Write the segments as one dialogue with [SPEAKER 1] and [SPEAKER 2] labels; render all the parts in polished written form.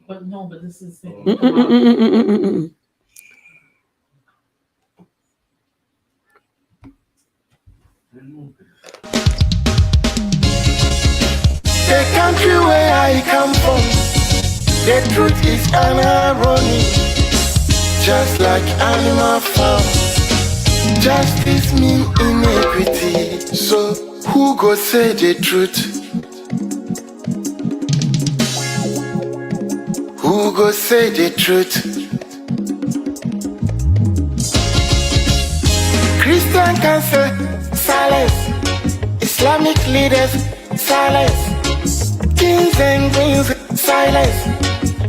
[SPEAKER 1] But no, but this is it.
[SPEAKER 2] The country where I come from, the truth is an irony. Just like animal farm, justice mean inequity. So who go say the truth? Who go say the truth? Christian can say silence, Islamic leaders silence, kings and queens silence,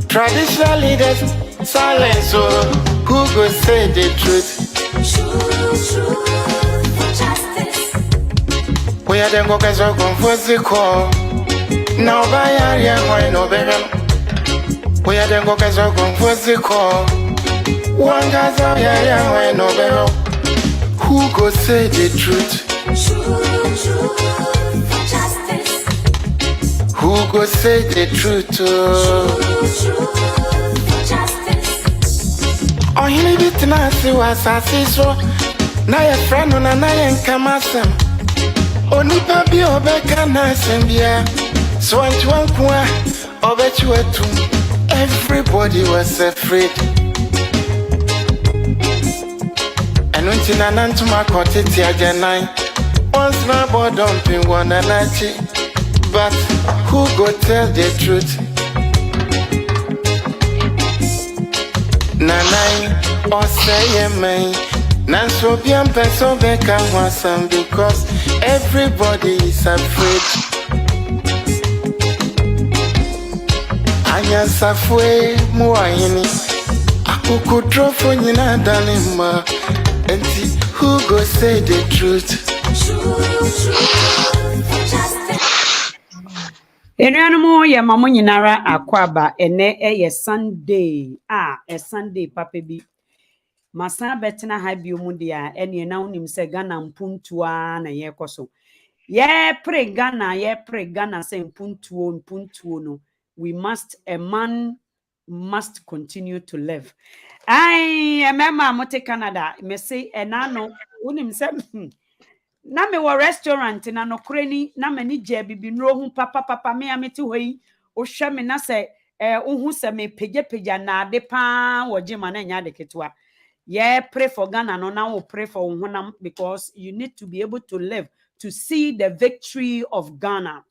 [SPEAKER 2] traditional leaders silence. So who go say the truth?
[SPEAKER 3] True, justice.
[SPEAKER 2] We are the workers of Confosico. Now by area, why no better? We are the workers of Confosico. One guy's out here, why no better? Who go say the truth?
[SPEAKER 3] True, justice.
[SPEAKER 2] Who go say the truth?
[SPEAKER 3] True, justice.
[SPEAKER 2] Oh, he be tenacity was a so. Na your friend on a nine camasam. Only papi obeka nasembia. So and one kwa obet you at everybody was afraid. And when Tina to my cottage again, once my boy dumping one and but who go tell the truth? Nanai or say me, Nanso bien person beka wasam because everybody is afraid. Anya safwe muayini, akuku drofo nyina danima. And who go say the truth?
[SPEAKER 3] True, justice.
[SPEAKER 4] Enuanom ye mamo nyinara akwaba ene eye Sunday a Sunday papa bi masa betena ha bi omu dia ene na unim se Ghana mpuntua na ye koso ye pre Ghana se mpuntuo no we must a man must continue to live. I remember mote Canada me say enano unim se na me wo restaurant na no kreni na mani je bibi nro hu papa me amete hoyi o hwe me na se ohu se me peja na ade pa wo je ma na nya de ketwa ye pray for Ghana no na wo pray for honam because you need to be able to live to see the victory of Ghana.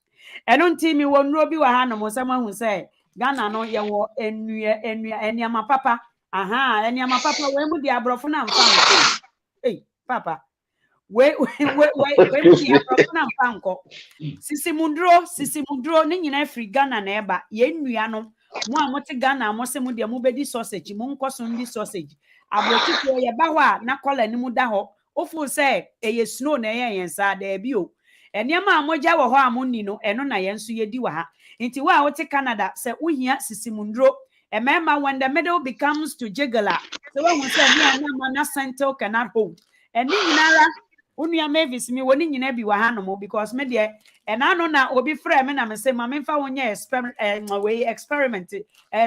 [SPEAKER 4] Enunti mi wo nro bi wa ha no mo se ma hu se Ghana no ye wo eniama papa eniama papa we mu di abrofo na mfa papa we sisi mundro ni nyina free Ghana na eba ye nnua no mo a mote Ghana mo se mo de mo bedi sausage mo nkoso ndi sausage abotiko ye ba ho a na kola ni mu da ho ofu se eye snow na ye yensa da bi o eniema amogya wo ho amonni no eno na yenso yedi wa ha nti wa wote Canada se uhia sisi mundro emema when the middle becomes to jiggler so when we say na center cannot hold eni nyinara Unia Mavis me woni nyina bi wa hanom because me de enano na obi frɛ me na me say ma me fa wonye experiment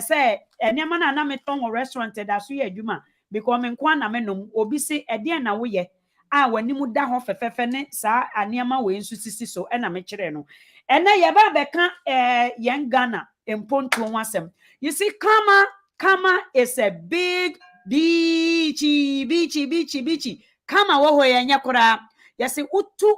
[SPEAKER 4] say enema na me ton restaurant da so ye adwuma because me nko na me nom obi say ede na wo ye a wani mu da ho fefefe ne sa anema we nsu sisi so na me kire no ena ye ba beka yen Ghana emponto wasem you see Kama is a big beachy Kama wo ye nya kura yesi utu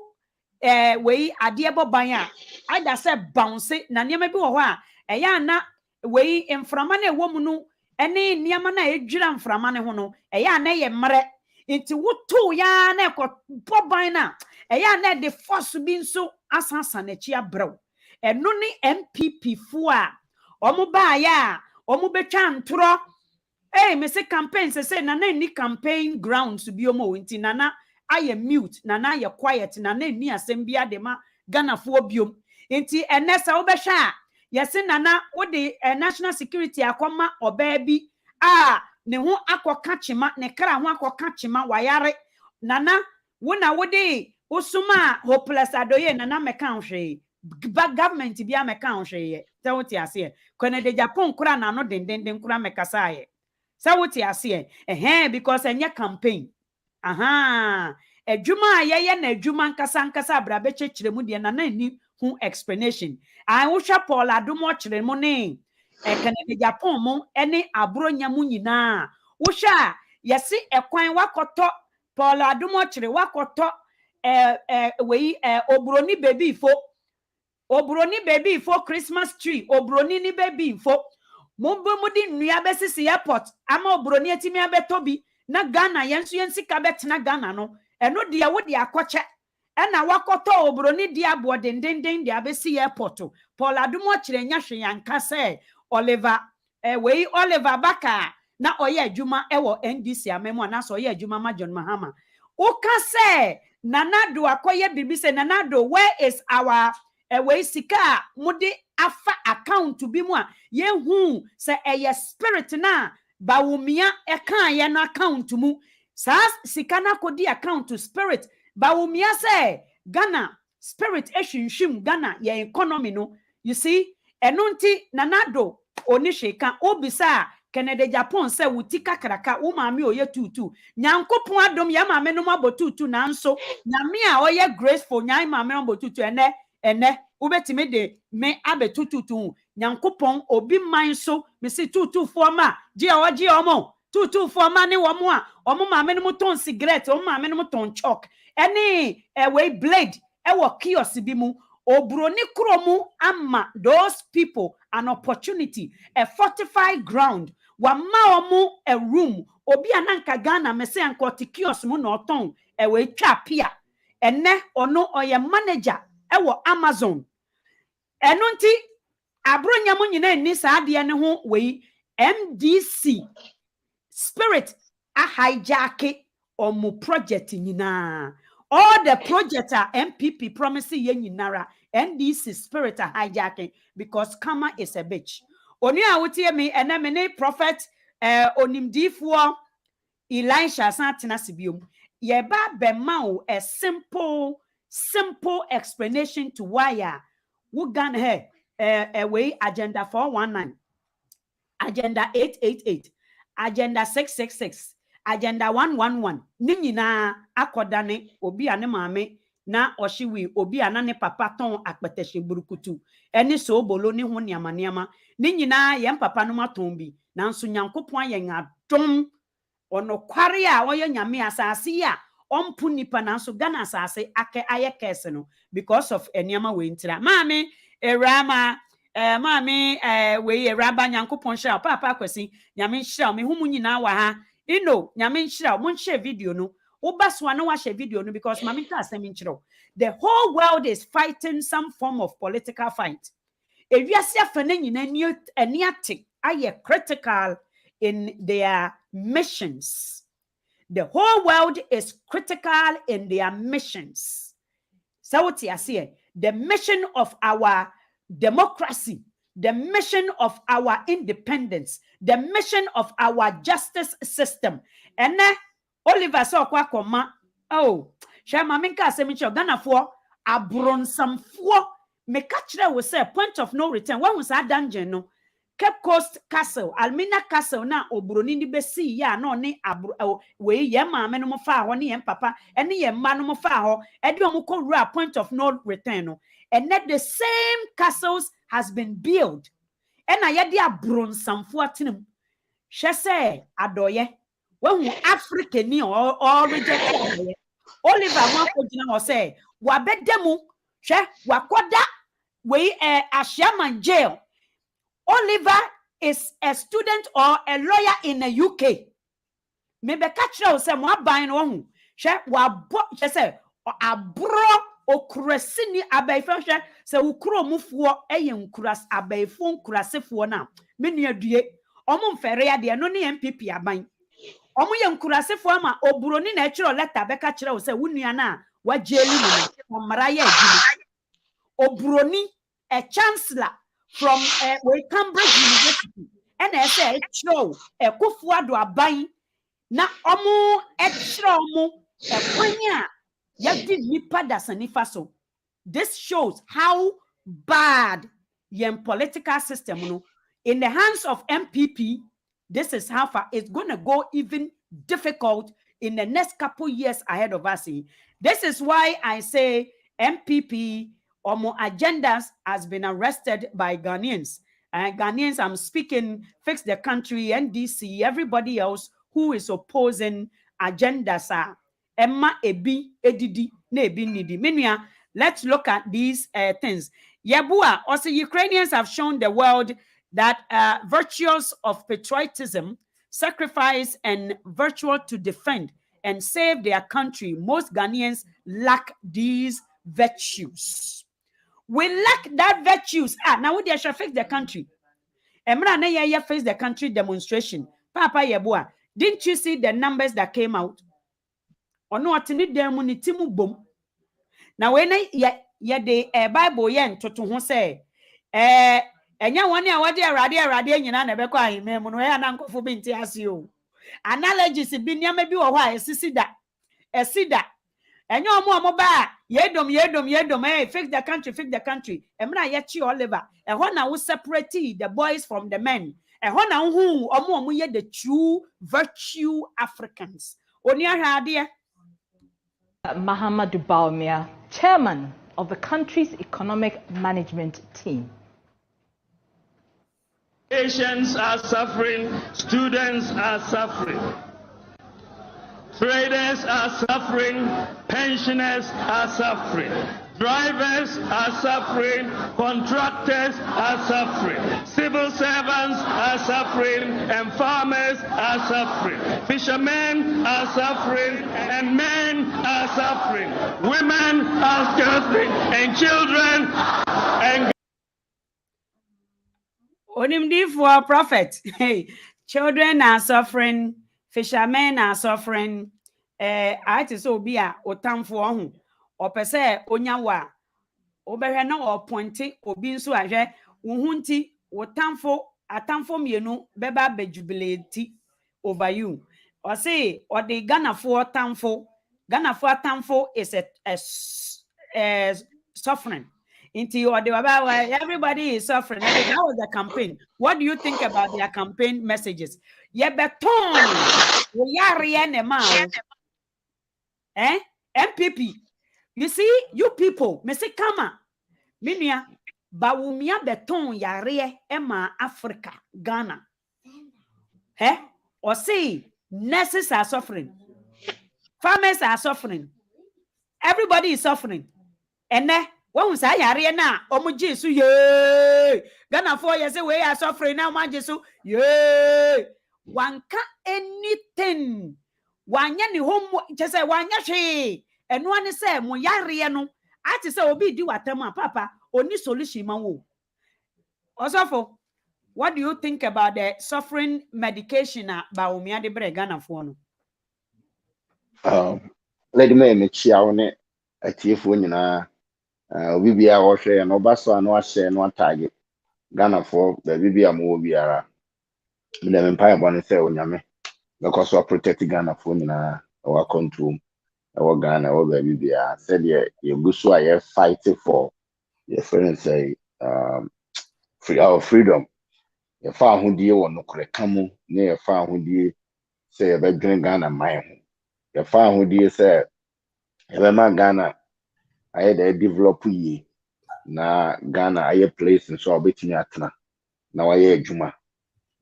[SPEAKER 4] we ade boban a ada se bounce na niam bi wo ho a eya na we mframa na ewo mu no ene niam na edwira mframa ne ho no eya na ye mre nti wutu ya na ekọ boban na eya na de force bi nso asasa na chi abrew eno ni NPP fu a omo ba ya omo betwa ntoro me say campaign say na ni campaign grounds bi omo nti nana aye mute nana aye quiet nana ni asem bia de ma Ghana for biom. Inti enesa obesha. Yesi nana wode national security akoma obabi ne ho akoka chima ne kra ho akoka chima wayare nana wona wode usuma hopeless adoye nana meka hwe government bia meka hwe se wote ase kone de Japan kura na no dendenden kura mekasa ye se wote ase because enye campaign adwuma yeye na adwuma nkasa abra be chechire mu de nana ni hu explanation I usha Paul adumo chire mu ne Canada Japan mu ene abronya mu nyina usha yesi ekwan wakoto Paul adumo chire wakoto obroni baby fo Christmas tree obroni ni baby fo mumbu mudi nnua besisi airport ama obroni atimi abetobi na Ghana yensi ka betena Ghana no eno de wodi akoche ena wakoto obroni dia bo denden de abesi airport Paul adumo chire nya hwe yanka se Oliver Oliver Baka na oye adwuma ewo NDC amemo na so oye adwuma ma John Mahama uka se nanado akoye bibi se nanado where is our sika mudi afa account bi mu a yehu se eye spirit na bawumia eka ye no account mu sa sika na kodi account to spirit bawumia se Ghana spirit ehwinhwim Ghana ye economy no you see enunti nanado oni sheka obisa Canada Japan se wutika kraka wo maame oye tutu nyankopon adom ya maame no mabotutu nanso nyame a oye graceful nyai maame no mabotutu ene ubetime de me abetututu nyankopon obi man so me si tutu forma je omo tutu forma ne wo mo a omo maame no ton cigarette omo maame no ton chalk ene blade ewo kiosk bi mu obroni kromu ama those people an opportunity a fortified ground wama omu a room obi ananka Ghana mese ankoti kiosk mu no ton twa pia ene ono oye manager ewo Amazon enunti abronya mu nyina ni saade ne ho MDC spirit a hijack omu project nyina all the projects are NPP promising ye nyinara NDC spirit a hijacking because karma is a bitch. Oni a wotie me eneme prophet onimdifuo Elisha santina sibium ye ba bema a simple explanation to why we gan way agenda 419 agenda 888 agenda 666 agenda 111 ni nyina akodane obi ane maame na oshiwi obi anane papa ton akpetehye burukutu eni so obolo ni ho niama ni nyina ye papa no maton bi nanso nyankopon ye ngadom ono kware a oye nyame asase ya ompu nipa nanso Ghana asase ake aye kese no because of eniama we ntira maame erama maame we eraba nyankopon hira papa kwesi nyame hira me humu nyina wa ha nyame hira mo share video no Ubaswa no watch a video no because mamita seminchiro. The whole world is fighting some form of political fight. If you see a phenomenon eniatic, are critical in their missions. The whole world is critical in their missions. So what you see, the mission of our democracy, the mission of our independence, the mission of our justice system, and Oliver so kwa koma shema minka asemicho Ghana for abronsamfo me kachire we say point of no return when we say dungeon no Cape Coast Castle Almina Castle na obroni ni besi ya no ne we ye maame no fa ho ne ye papa ene ye ma no fa ho e de omo rule point of no return no and that the same castles has been built and na ye de abronsamfo atenam hwe say adoye when African or rejected Oliver Mwakojina was say wabedemu she wakoda we Ashaman jail. Oliver is a student or a lawyer in the UK. Maybe catch you say mo ban no she wabo she say abro okurasini abaifo she say ukuro mufuo eye nkuras abaifo nkurasefo na menu adue omo mfere ya de no ne NPP aban omo ye nkurasefo ama oburoni na echiro letter beka kire wo se wunua na wajeli no mara ya adwuma Obroni, a chancellor from Cambridge University, and I say, show a Kufuado Abai, na omo extra omo a kwanya yadi nipa da sanifa so. This shows how bad your political system no in the hands of NPP. This is how far it's going to go, even difficult in the next couple years ahead of us. This is why I say NPP or more agendas has been arrested by Ghanaians. Ghanaians, I'm speaking, Fix the Country, NDC, everybody else who is opposing agendas are Emma Ebi Edidi Nebi Nidi. Meanwhile, let's look at these things. Yabua, also Ukrainians have shown the world that virtues of patriotism, sacrifice, and virtue to defend and save their country. Most Ghanaians lack these virtues. We lack that virtues. Now they shall fix the country. Emra na ya face the country demonstration. Papa Yabua, didn't you see the numbers that came out? Or no, atini demu ni timu bom. Now when ya de Bible yen to ho say enya woni a wode arade nyina na beko ahime mu no ya na nkofo bi nti ase o. Analogies bi niam bi wo ho a esida enya omo ba yedom fix the country emra ye chi Oliver ho na wo separate the boys from the men ho na hu omo ye the true virtue Africans. Oni ahade
[SPEAKER 5] Mahamadou Bawumia, chairman of the country's economic management team.
[SPEAKER 6] Patients are suffering, students are suffering, traders are suffering, pensioners are suffering, drivers are suffering, contractors are suffering, civil servants are suffering, and farmers are suffering, fishermen are suffering, and men are suffering, women are suffering, and children and
[SPEAKER 4] Onimdi for prophet. Hey, children are suffering, fishermen are suffering. I to so be a otamfo ohu. Opese onyawa. Obehwe na oponti obi nso ahwe wo hunti atamfo mienu beba bejubilate over you. Or say or the Ghana for atamfo is a suffering. Everybody is suffering. That was the campaign. What do you think about their campaign messages? MPP. You see, you people, me say kama, minia, bawumia beton yare ema Africa, Ghana. Or say, nurses are suffering, farmers are suffering, everybody is suffering, and then. One say yare na omo jesu ye Ghana 4 years we are suffering now man jesu ye wanka anything wanya ni home just say wanya hwe eno ane say mo yare no ati say obi di watam papa oni solution man wo osofo. What do you think about the suffering medication Bawumia de bre Ghana 4
[SPEAKER 7] no lady me chia one atiefo nyina Bibia or share no basso and no share no target. Ghana for the Bibia mo biara. The empire bonnet say on yame. Because we protect Ghana for our control. Our Ghana or the Bibia said, yeah, you go so I fighting for your friends say our freedom. Your far who dear or no come near far who dear say about drink Ghana mine. Your far who dear say, Ever Ghana. I had a develop ye na Ghana I place and so I'll bet me atna. Now I Juma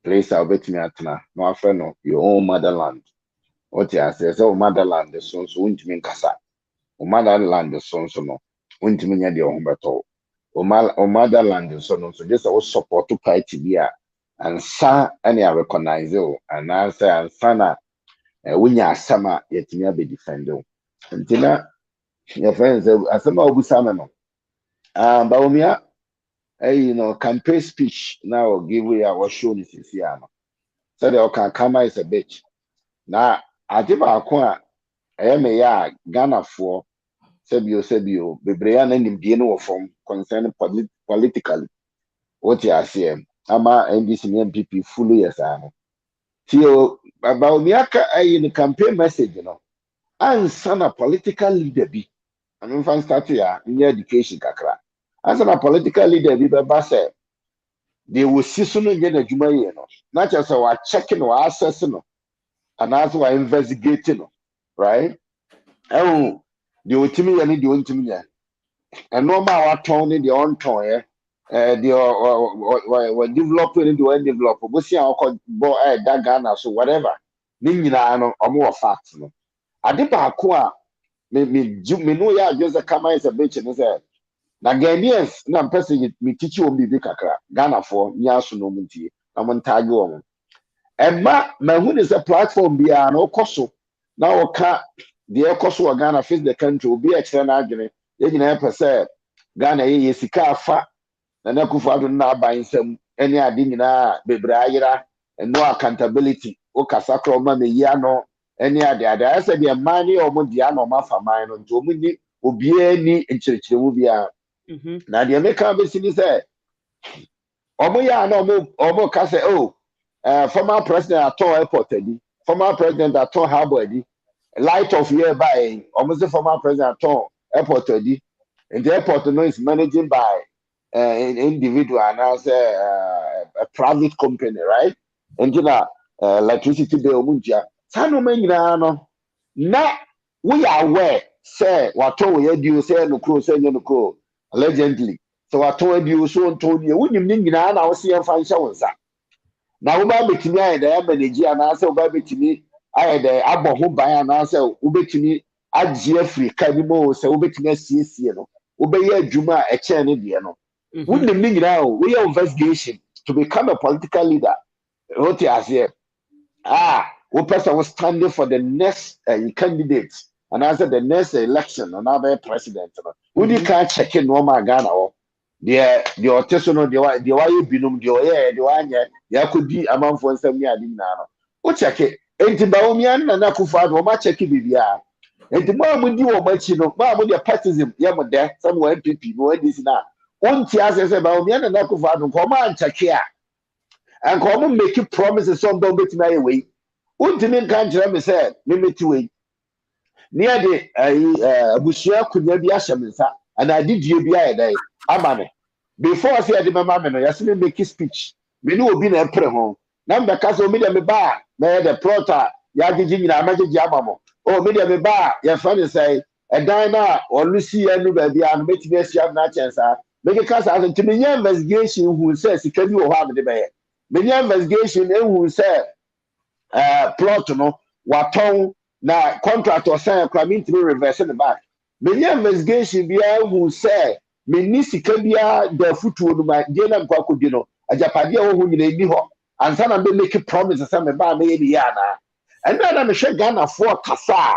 [SPEAKER 7] place I'll bet me atna. No afeno your own motherland. What I say so motherland the sons won't mean kasa. O motherland the sons no won't mean the ombeto. O motherland the son so just our support to party beer and sa any I recognize you and answer and sana when ya summer yet me be defendo. Until your friends, as some of Busamano. Bawumia, campaign speech now give we our show this year. So the Okakama is a bitch. Now, I give a qua, I am a Ghana for sebio bebre na nimdie no wɔ fam concern politically what you say ama NDC and NPP fully yes ano tio about miaka ayi the campaign message no ansa na political leader bi I'm fan start ya in education kakra ansa na political leader bi beba say they will see so no get adwuma ye no na just wa check no wa assess no and also wa investigate no right oh the ultimate and the ultimate and normal wa turn in the on turn the developing the one develop but see how called that Ghana so whatever ni nyina no omo facts no ade ba ko a me no ya just come as a bitch no say na Ghanaians na mpese me teach o bi kakra Ghana for nya so no muntie na mo ntage o Emma, my who is a platform be an okoso. Now, oka the okoso of Ghana face the country will be external argument. You can say Ghana is sika fa na nakufa na buying some any adina bebraira and no accountability. Okasakro ma me ya no any other. I said the money or mondiano ma fa mine on to me obie ni enchirichire mu bia. Na the American business say omo ya no omo ka say oh former president Aton Airport former president Aton Harbour light of year by almost the former president Aton Airport and the airport no is managed by an individual and as a private company, right? And you know electricity bill munja sanu menyina no na we are aware say wato we do say no crow say no crow allegedly so wato do so nto nie wunim ni nyina na wo se yemfa nhyɛ wonsa na wo ba betimi aye da manage anaasɛ wo ba betimi aye da abɔ ho ban anaasɛ wo betimi agye Africa ni mo sɛ wo betimi asiesie no wo be yɛ adwuma a ɛkyɛn ne deɛ no wunim ni nyina o we investigation to become a political leader what you say wo person was standing for the next candidate anaasɛ the next election another president no wo di ka check no ma Ghana wo the oteso no the why binum the oye the wanya ya kodi amanfo nsam ni ade nyina no o check enti ba omi an na kufa do ma check bibia enti mo amudi wo machi no ma amudi partism ya mo de some NPP no NDC na onti asese ba omi an na kufa do ko ma check ya and ko mo make promises some don bet na we onti min kan jira me say me meti we ni ade abusua kunya bi ahyemnsa and adidie bi ayedai amane before I say the mama no yasime make speech me no obi na epre ho na mbeka so me de me ba na the plotter ya gigi nyina amagigi amamo o me de me ba ya fa ne say edan na olusi anu ba bia no metime asia na chensa me ke kasa as ntime nya investigation hu say sika bi wo ha me de be me nya investigation hu say plot no waton na contractor say kwa me ntime reverse the back me nya investigation bia hu say me ni sika bia da futuo no ma je na nkwa kodi no ajapade a wo nyina ni ho ansa na be make promise say me ba me ye ya na and na me hwe Ghana for kasa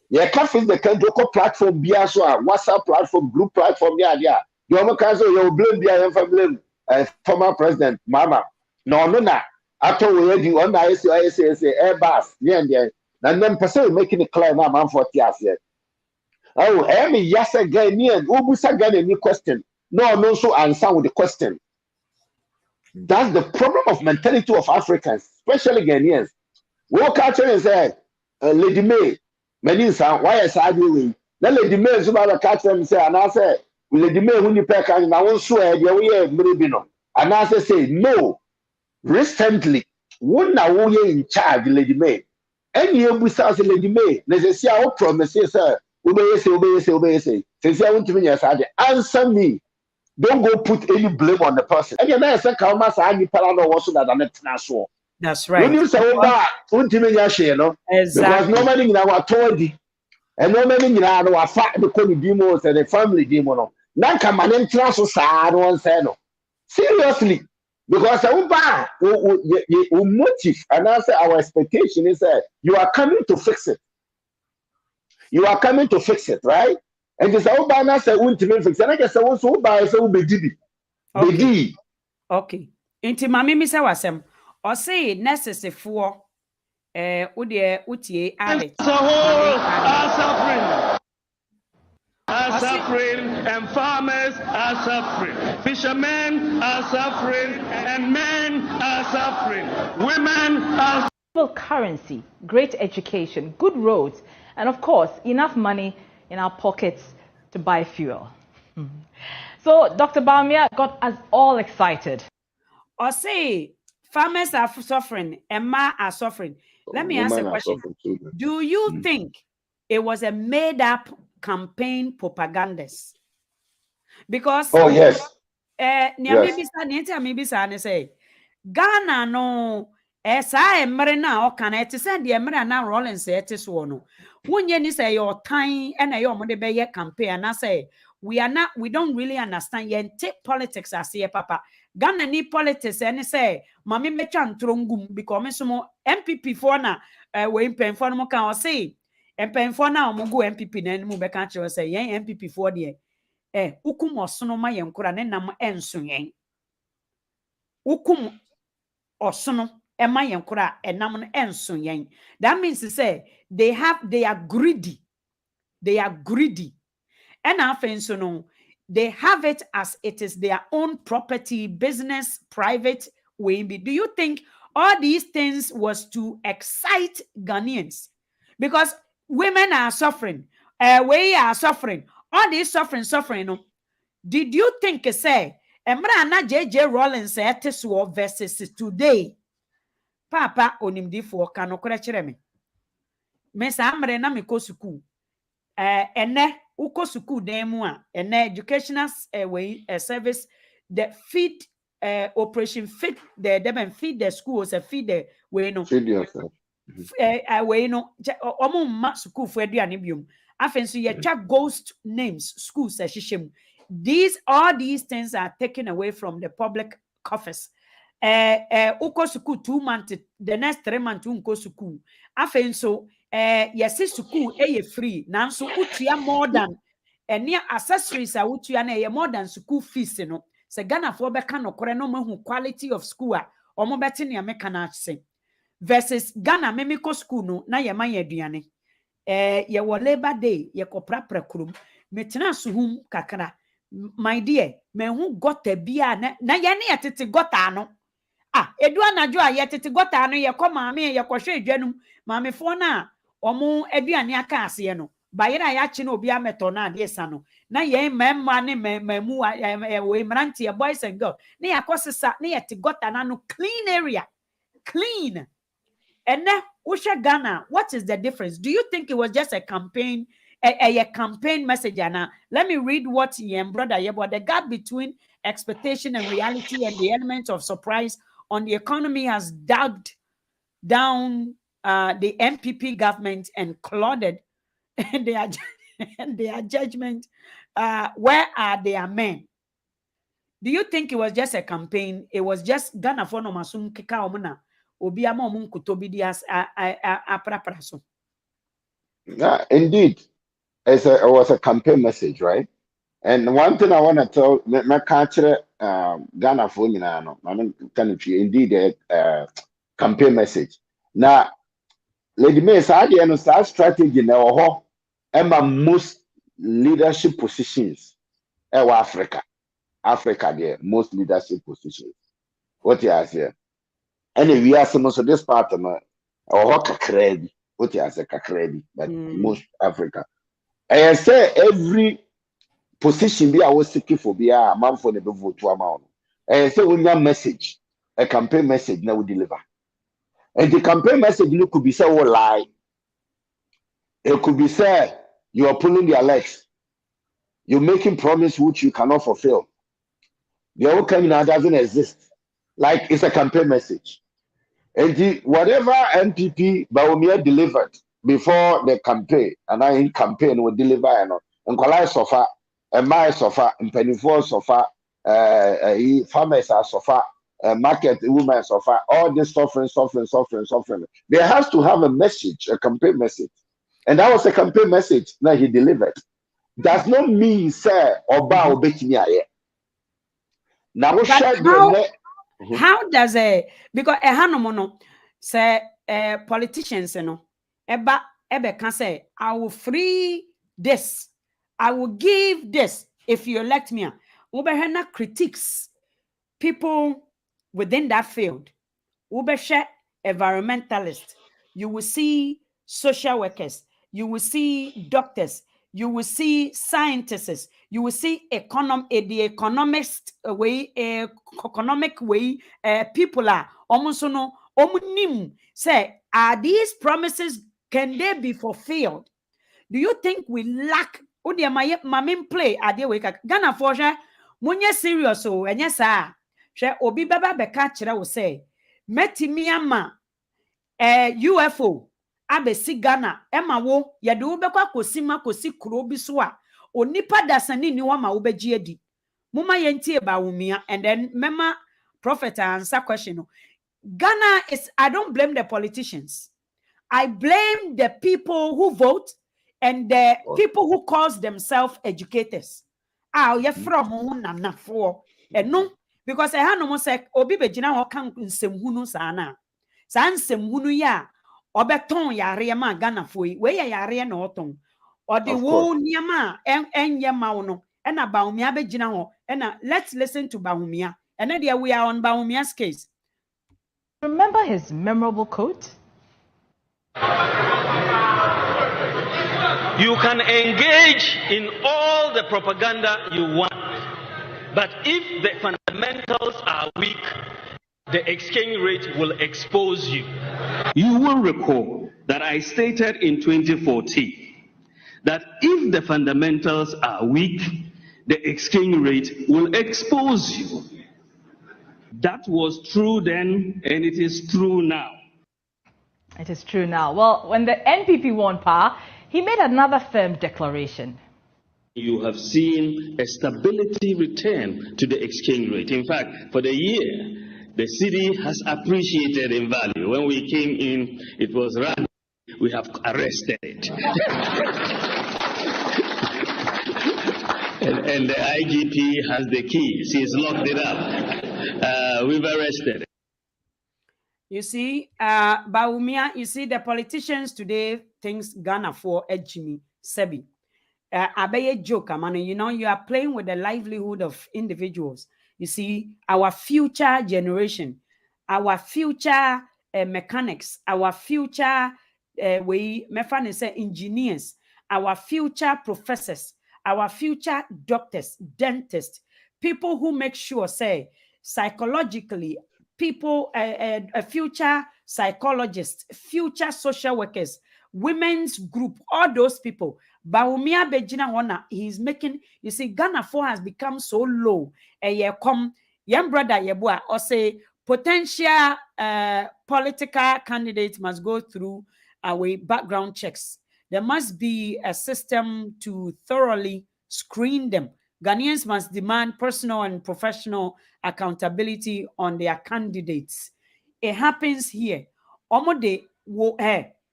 [SPEAKER 7] ye ka face the country ko platform bia so a WhatsApp platform group platform ya dia you mo ka so you blame bia you blame former president mama no na ato we di on na say airbus ne ndie na nem person making it clear na man for tiase. Oh, every yes Ghanaian, Ubusa Ghanaian question. No, so answer with the question. That's the problem of mentality of Africans, especially Ghanaians. Walk out and say, Lady May, many sound, why is I doing? Then Lady May is about to catch them say, and I say, Lady May, when you pack, and I won't swear, you're maybe no. And I say, no, recently, one now in charge, Lady May. Any Ubusa Lady May, let's see our promises, sir. Obey say. Since I want to mean answer me. Don't go put any blame on the person. And then I say, "Come as I need parallel also that I'm not sure."
[SPEAKER 4] That's right.
[SPEAKER 7] When you say, "Oh, want to mean share, no?"
[SPEAKER 4] Exactly.
[SPEAKER 7] Because nobody in our told and nobody in our fact the code demos and the family demo. No, now come an entrance so sad one say no. Seriously, because I motive and I say our expectation is that you are coming to fix it. You are coming to fix it, right? And this all by now say won't fix it. And I guess I want to buy so be
[SPEAKER 4] okay. Inti mami mi se wasem. O say necessary for udie utie ade.
[SPEAKER 6] As a whole are suffering. are suffering, and farmers are suffering. Fishermen are suffering, and men are suffering. Women are
[SPEAKER 5] currency, great education, good roads, and of course, enough money in our pockets to buy fuel. So Dr. Baumia got us all excited.
[SPEAKER 4] Or say farmers are suffering and ma are suffering. Let me ask a question. Do you think it was a made-up campaign propagandist? Because
[SPEAKER 7] yes.
[SPEAKER 4] say Ghana no sa emre na o kan ete se de emre na Rollins ete so no wonye ni say your time and your mo de be ye campaign na say we don't really understand ye take politics as here papa Ghana ni politics and say mami metwa ntrongum because me so mo NPP for na we pen for no kan o say pen for na o mo go NPP na mu be kan che say ye NPP for de ukum osono ma ye nkura ne nam enso yen ukum osono ema ye nkura enam no enso yen. That means to say they are greedy, and after so no they have it as it is their own property, business, private way. Do you think all these things was to excite Ghanaians? Because women are suffering, we are suffering, all this suffering no. Did you think say Emra na JJ Rollins so versus today? Papa onimdifo ka no kora kire me. Me sa amre na me ko school. Ene uko school dem mu a ene educational service the feed operation feed the feed the schools feed the we no.
[SPEAKER 7] Feed yourself.
[SPEAKER 4] We no omo ma school for aduane biom. Afen so ye twa ghost names schools ehihiem. All these things are taken away from the public coffers. Uko school 2 months, the next 3 months unko school. Afen so yes school free. Nanso utua more than near accessories are utua na more than school fees no. Se Ghana for beka no kore no mahu quality of school a omo beti ne meka na ase. Versus Ghana memiko school no na ye man aduane. Ye wo Labor Day ye kopra prakrum. Metena suhum kakra. My dear, me who got a bia na ye ne yetete gota no. Edu anajo a yetete gota no ye ko maame ye kohwe adwanum maame fo na omo aduane aka ase no. Bayira ya chi na obi ameto na ade sa no. Na ye memma ne memu we mrantie boys and girls. Na yakosesa na yete gota na no clean area. Clean. And then Usha Ghana, what is the difference? Do you think it was just a campaign? A campaign message, Anna. Let me read what he brother about the gap between expectation and reality and the element of surprise on the economy has dug down the NPP government and clouded their judgment. Where are their men? Do you think it was just a campaign? It was just Ghana for no masum kika omuna obi ama omun kutobi di as apraparaso.
[SPEAKER 7] Yeah, indeed. It was a campaign message, right? And one thing I want to tell my country, Ghana for me now, I mean, indeed a campaign message. Now, Lady May, I strategy now, Emma most leadership positions, Africa, there most leadership positions. What you ask here? And we are some of this part of my or credit. What you ask credit, but most Africa. I say every position be I was seeking for be a man for the vote to amount. And say when your message, a campaign message now will deliver. And the campaign message you could be say oh lie. It could be say you are pulling their legs. You're making promise which you cannot fulfill. The outcome now doesn't exist. Like it's a campaign message. And whatever NPP Baumia delivered before the campaign, and I in campaign will deliver and Kwalai sofa, and my sofa, and Pennyfor sofa, farmers are sofa, market women sofa, all this suffering. There has to have a message, a campaign message. And that was a campaign message that he delivered. Does not mean, sir, or bow betting. Now,
[SPEAKER 4] how does because a hanomono say politicians no ebe can say I will free this I will give this if you elect me. Ubehena critiques people within that field. Ubeshe environmentalists. You will see social workers. You will see doctors. You will see scientists. You will see the economist way, economic way. People are almost no omunim say, are these promises, can they be fulfilled? Do you think we lack? Odi mamin play ade we ka Ghana for hwe munye serious o enye saa hwe obi baba beka kire wo say metimi ama UFO abesi Ghana ema wo yede wo bekwa kosi kuro bi so a onipa dasani ni wo ma wo beji adi muma yentie ba wumia. And then mema prophet answer question no. Ghana is, I don't blame the politicians. I blame the people who vote and the people who cause themselves educators. You're from na for and no, because I had no more say obi bejina ho kan nsemhunu sana. Sa nsemhunu ya obeton yare ma Ghana foi we ya yare na oton. Or the wo niama enye ma no e na Baumia bejina ho e na let's listen to Baumia. And then we are on Baumia's case.
[SPEAKER 5] Remember his memorable quote?
[SPEAKER 6] You can engage in all the propaganda you want, but if the fundamentals are weak, the exchange rate will expose you. You will recall that I stated in 2014 that if the fundamentals are weak, the exchange rate will expose you. That was true then, and it is true now.
[SPEAKER 5] It is true now. Well, when the NPP won power, he made another firm declaration.
[SPEAKER 6] You have seen a stability return to the exchange rate. In fact, for the year, the city has appreciated in value. When we came in, it was run. We have arrested it. and the IGP has the keys. He's locked it up. We've arrested it.
[SPEAKER 4] You see, Baumia, you see, the politicians today thinks Ghana for Jimmy Sebi. Abeye joke, man. You know, you are playing with the livelihood of individuals. You see, our future generation, our future mechanics, our future engineers, our future professors, our future doctors, dentists, people who make sure, say, psychologically, people, future psychologists, future social workers, women's group, all those people. Baumia Bejina Wana, he's making, you see, Ghana 4 has become so low. Young brother Yebua, or say potential political candidates must go through our background checks. There must be a system to thoroughly screen them. Ghanaians must demand personal and professional accountability on their candidates. It happens here. Omode wo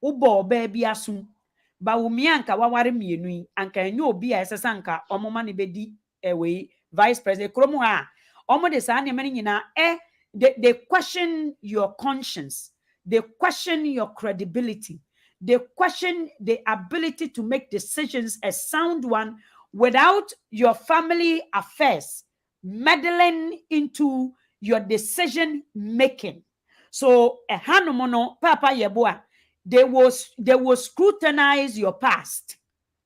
[SPEAKER 4] ubo baby asum. Ba umianka waware mienu anka enyo obi a esesanka omoma ne bedi we vice president kromo ha. Omode sa ne mani nyina they question your conscience. They question your credibility. They question the ability to make decisions, a sound one, without your family affairs meddling into your decision making. So a hanomono papa yeboa, they will scrutinize your past.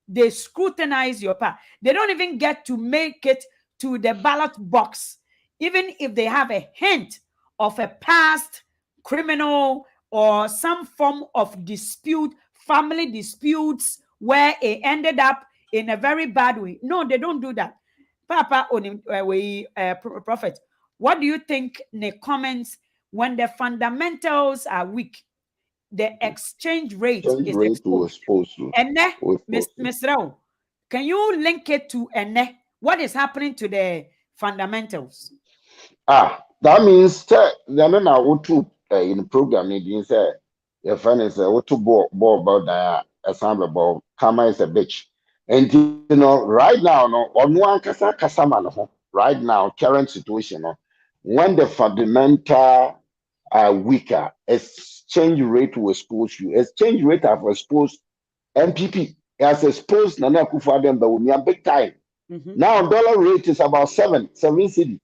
[SPEAKER 4] They scrutinize your past. They don't even get to make it to the ballot box, even if they have a hint of a past criminal or some form of dispute, family disputes, where it ended up in a very bad way. No, they don't do that. Papa, Prophet, what do you think in the comments when the fundamentals are weak? The exchange rate is exposed. And Ms. Rao, can you link it to what is happening to the fundamentals?
[SPEAKER 7] That means that in the program, it means your friend is what to ball about that about Kama is a bitch. And you know, right now, no, on one kasama, right now, current situation, no, when the fundamental are weaker, exchange rate will expose you. Exchange rate have exposed NPP. He has exposed Nana Akufo-Addo and Bawumia big time. Now dollar rate is about 7 cedi.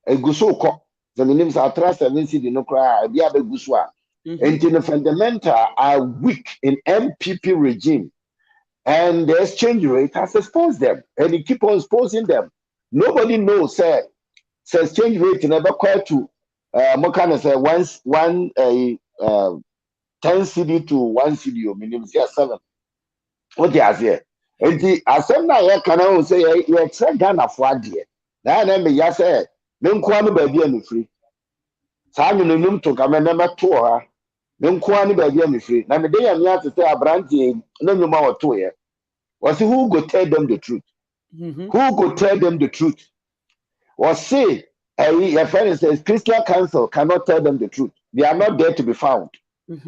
[SPEAKER 7] A gusuko. The names are 7 cedi no cry. Be a guswa. And the fundamental are weak in NPP regime. And the exchange rate has exposed them. And he keep on exposing them. Nobody knows, say exchange rate never quite to Mokana say one 10 cedi to 1 cedi or minimum 7. What you say? And the assembly I can say you expect Ghana for adie. Na na me ya say me nko anu ba bia me free. Sa nyu num to ka me na to ha. Me nko anu ba bia me free. Na me dey am ya to say abrante na nyuma wo to ye. Was who go tell them the truth? Who go tell them the truth? Or say your friend says Christian Council cannot tell them the truth. They are not there to be found.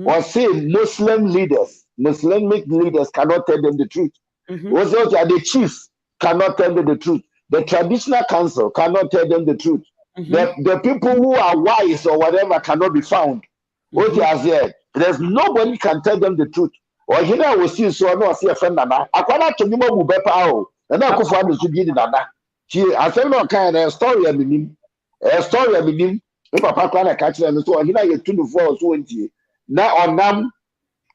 [SPEAKER 7] Or say Muslim leaders cannot tell them the truth. Or say the chiefs cannot tell them the truth. The traditional council cannot tell them the truth. The people who are wise or whatever cannot be found. What you have said, there's nobody can tell them the truth. Or here I will see so no see a friend nana. Akwana to nyimo bu bepa o. Na Akufo-Addo so di nana. She asem no kind of story a minim. A story a minim. Me papa kwana ka kire me so here I get 24 so ntie. Na onam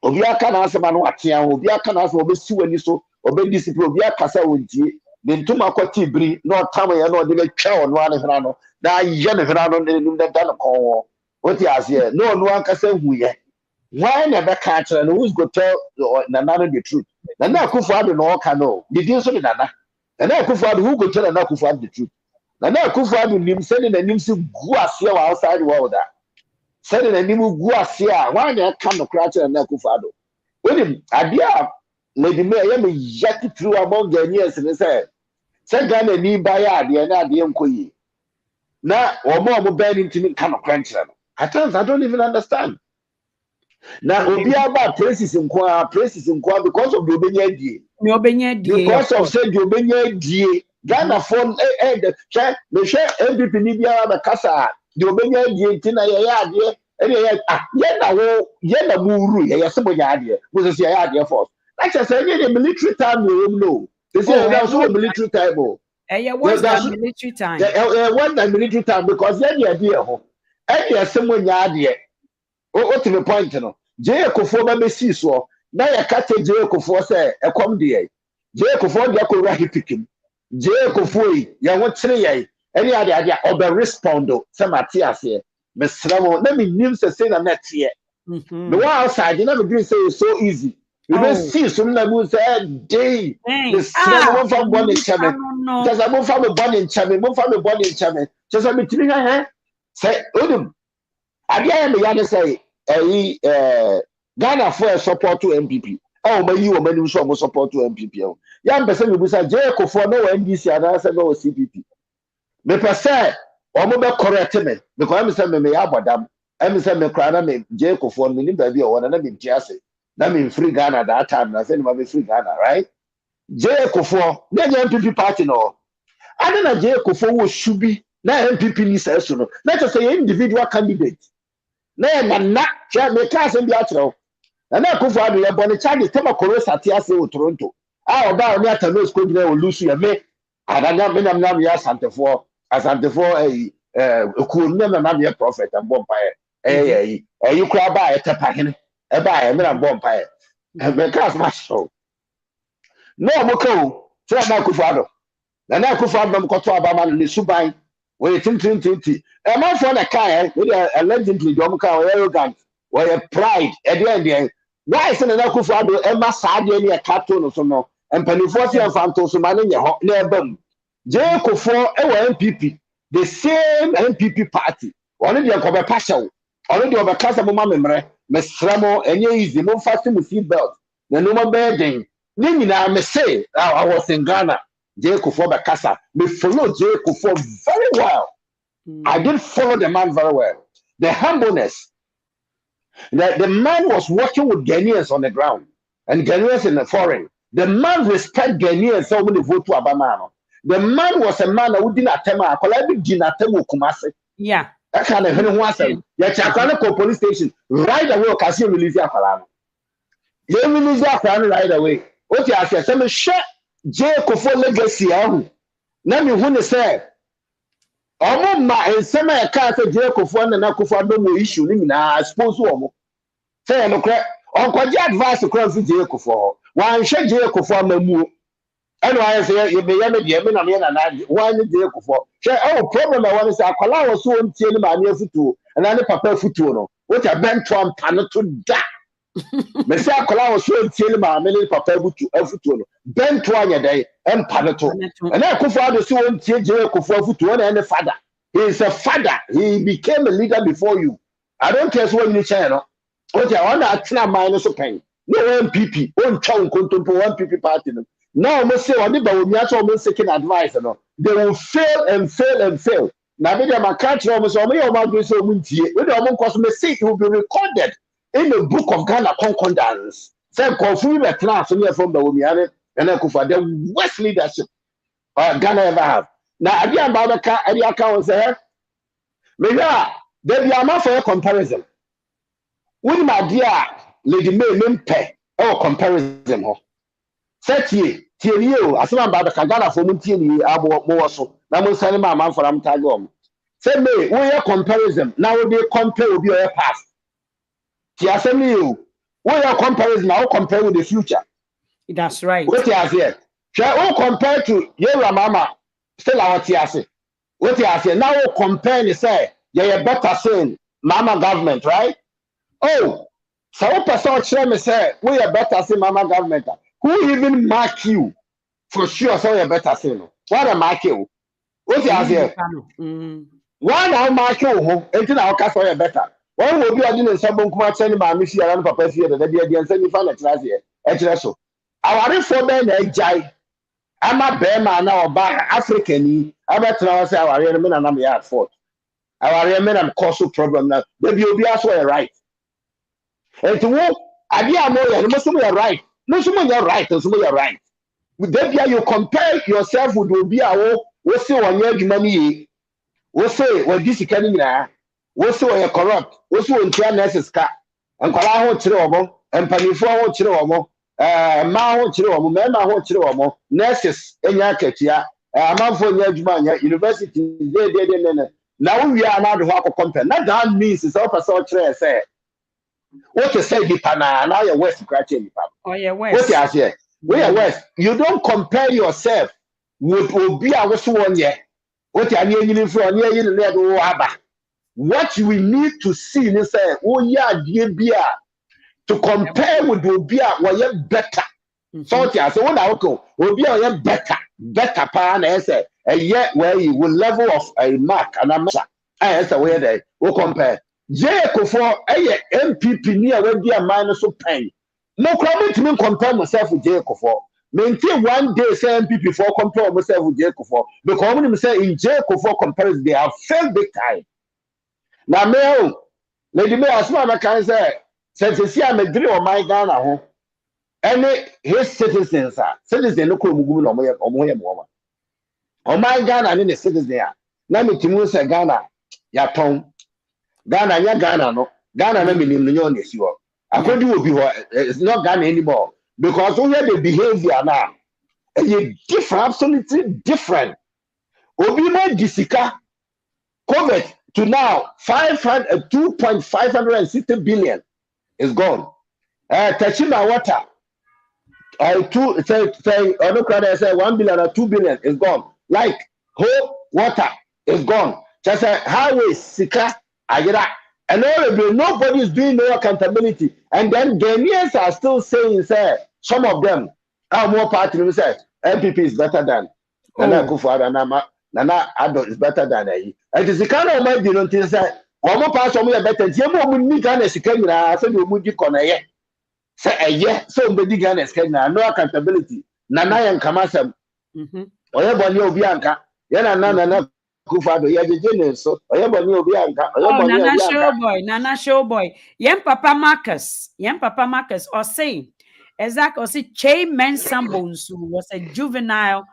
[SPEAKER 7] obi aka na asema no atia obi aka na asema obi si wani so obi discipline obi aka sa wontie. The ntuma kwati biri no tam ye no de be twa ono ane hra no. Na ye ne hra no ne nim da dan ko. What you say? No anka say hu ye. Why never catch and who's go tell Nana the truth? Nana Akufo-Addo no can know. Did you say Nana? Nana Akufo-Addo who go tell Nana Akufo-Addo the truth? Nana Akufo-Addo nim sending the names to go asia outside the world. Sending the name go asia. Why they come to crash Nana Akufo-Addo? When him idea Lady May am yet through among Ghanaians and say Ghana ni buy idea na de nkoyi. Na omo ben into kind of crunch. At times I don't even understand. Now, Obi about praises in Kwa because of the Obenya die. Because of said the Obenya die. Ghana phone the check me share NPP ni bia ba kasa the Obenya die tina ya ye na muru ye se bonya die. Mo se ya die force. Like I said the military time you know. They say that's so military time.
[SPEAKER 4] What's that military time?
[SPEAKER 7] What's that military time because ye die die ho. E se bonya die. What to the point no Jay Kofo be see so na ya kate Jay Kofo say e kom de Jay Kofo de ko rahi pikim Jay Kofo yi ya wo kire ye any ade obe respondo say Matthias here me sramo na me nim say na net here the one outside na me green say it's so easy you be see so na mu say day the sramo from born in chame just am from born in chame just am tiri ha say odum ade ya me ya say Ghana for support to NPP. Oh, my you many so support to NPP. Young person will say Jay Kofo no NDC and I said no CPP. Me per se or mo be correct me because I'm saying me abodam. I'm saying me cry na me Jay Kofo me ni baby or na me tiase. Na me free Ghana that time. I said me free Ghana, right? Jay Kofo na NPP party no. I don't know Jay Kofo should be na NPP ni say so no. Let us say individual candidate. Na na cha me ka se bia kire o na Akufo-Addo ye boni charge tema koro satiase o Toronto oba oni atano school gina o lusu ye me adanya me nam ya asantefo ku na me prophet and bompae you kura ba e tepa hene e ba e me na bompae me ka so show no mo ka o tira na Akufo-Addo na Akufo-Addo mo koto abama ni suban we tintintinti e man for na kai we allegedly do ka arrogant we pride at the end why is na Akufo-Addo e ma saade ni e kato no so no empanifo se emfanto so ma na nye ho na ebam Jay Kofo e wa NPP the same NPP party one dey ko be passion one dey obekasa mo ma memre mesramo enye easy no fast mu seat belt na no ma burden ni nyina me say I was in Ghana Jay Kofo bekasa me follow Jay Kofo very well. I did follow the man very well. The humbleness. The man was working with Ghanaians on the ground and Ghanaians in the foreign. The man respect Ghanaians so many vote to Abamano. The man was a man who didn't attempt Kumasi.
[SPEAKER 4] Yeah.
[SPEAKER 7] That kind of thing was saying. Yeah, Chakana police station right away. Kasi release Akwalano. They release Akwalano right away. What you say? Some share J Kofo legacy ahu. Na me hu ne say omo ma ensema ya ka say J Kofo na Kofo do mo issue ni na suppose omo. Say no kra onkoje advice kra fi J Kofo. Wan hwe J Kofo amamu. Eno aye say ye me na me na wan J Kofo. Hwe problem I want say akwala wo so ontie ni ma ne afutuo. Na ne papa afutuo no. What ya bento ampa no to da. Me say akola wo so ntiele ma me ne papa afutuo no bento anya dai empa ne to and akufo ado so ntie je akufo afutuo na ne father. He is a father. He became a leader before you. I don't care so when you say no. What ya want atena man no so pen. No NPP on chow kontompo NPP party no. Now mo say oni ba omi aso mo seeking advice no. They will fail and fail and fail. Na be dem account no mo so mo ye o ma do so mo ntie. We dem mo nkoso me say it will be recorded in the book of Ghana concordance. Say confirm the class from the Womiane and the worst leadership Ghana ever have. Now again about the account say maybe there be a for a comparison. With my dear Lady May pay or comparison ho. Set ye you as about the Ghana for Mutini abo more so. Now mo send my man for am tagom. Say me we a comparison. Now they compare with your past. The assembly you what your comparison now compare with the future.
[SPEAKER 4] That's right.
[SPEAKER 7] What you say? Shall compare to your mama still our TSC. What you say? Now compare and say you're better saying mama government, right? Oh, so person tell me say we are better saying mama government. Who even mark you for sure? So you're better saying. Why mark you? What you say? Why now mark you? Until our cast for better. One will be a dinner some come send my mission and papa here that they are sending fan at last year. So our for men a jai. I'm a bear man now by African. I bet now say our men and I'm at fault. Our men and cause problem now. Baby will be also right. And to walk, I be a more you must be right. No, someone you're right, and someone you're right. With that, you compare yourself with will be our what's your one year money. What's say what this is coming now? What's so you corrupt? What's so in Tiana's car? And Kala won't chill and Panifo won't chill Ma won't chill Mema won't chill nurses in Yaketia, a man for Yajmania, university, now we are now the Hawk company. Not that means it's all a sort of say. What you say, the Pana, now you're West scratching.
[SPEAKER 4] Oh, yeah,
[SPEAKER 7] What you say? We are West. You don't compare yourself with Obi was 1 year. What you are near from near you, Waba. What we need to see is oh yeah, dear beer to compare with Obia were better. So yeah, so when I go, Obia better pan as a yet where you will level of a mark and a match. As a way they will compare. Jacob for a NPP near where be a minus of pain. No comment to me compare myself with Jacob for. Maintain one day say NPP for compare myself with Jacob for. Because when you say in Jacob for comparison, they have failed big time. Na me Lady May asma na kan say since I medri o my Ghana ho any his citizens citizen no ko mugu no omo ye mo o my Ghana ni citizen na me timu say Ghana ya ton Ghana nya Ghana no Ghana na minim no nyo na si ho akodi obi ho it's not Ghana anymore because we the behavior now is different, absolutely different. Obi ma disika COVID to now 2.560 billion is gone. Tachima water, say 1 billion or 2 billion is gone. Like whole water is gone. Just a highway, sika, ayira, and all nobody is doing no accountability. And then Ghanaians are still saying, say some of them are more party. Say NPP is better than Nana Akufo-Addo. Nana Addo is better than it is the kind of money you don't say. One more pass on me better. You more money Ghana is coming. I said you would corner ye. Say a year so many Ghana is coming. No accountability. Nana and Kamasam. Oyebonyi Obianka. Yana Nana Akufo-Addo. Ya jeje so. Oyebonyi Obianka.
[SPEAKER 4] Oh, Nana Showboy. Yem Papa Marcus or say exact or say Che Mensambonsu was a juvenile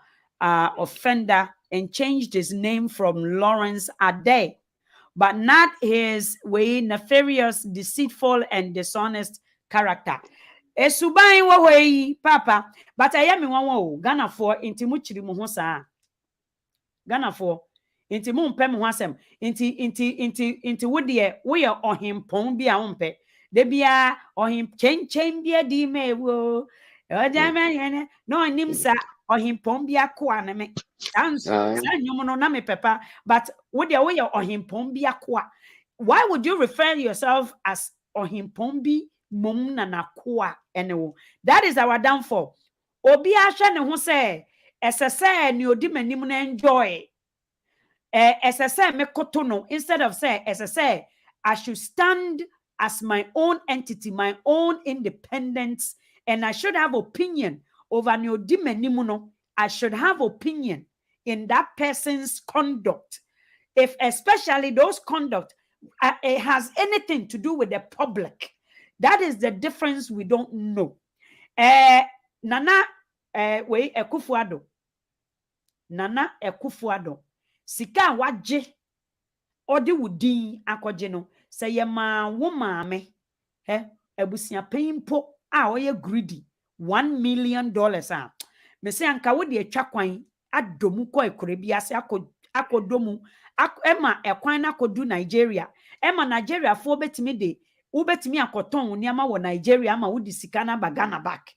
[SPEAKER 4] offender and changed his name from Lawrence Ade, but not his way nefarious, deceitful, and dishonest character. Esuban wo hoi papa but I am one wo Ghana for inti mu chiri mu ho saa Ghana for inti mu mpɛ mu ho asɛm inti wo de wo ye ohempon bi a wo mpɛ de bia ohim chen bia di me wo ojama no nim sa ohempon bia ko aneme sans nyom no na me pepa but wo de wo ye ohempon bia ko. Why would you refer yourself as ohempon bi mom na nakoa enewo? That is our downfall. Obi ahwe ne ho se esese ni odi manim na enjoy. Esese me koto no instead of say esese I should stand as my own entity, my own independence, and I should have opinion over ni odi manim no. I should have opinion in that person's conduct. If especially those conduct it has anything to do with the public. That is the difference we don't know. Nana Ekufuado. Nana Ekufuado. Sika waje odi wudin akwaje no se ye ma wo maame ebusia pempo a oye greedy $1 million a me se anka wo de atwa kwan adomu ko ekore bi ase akodomu ema ekwan na kodu Nigeria ema Nigeria fo betimi de wo betimi akoton niama wo Nigeria ama wo di sika na bagana back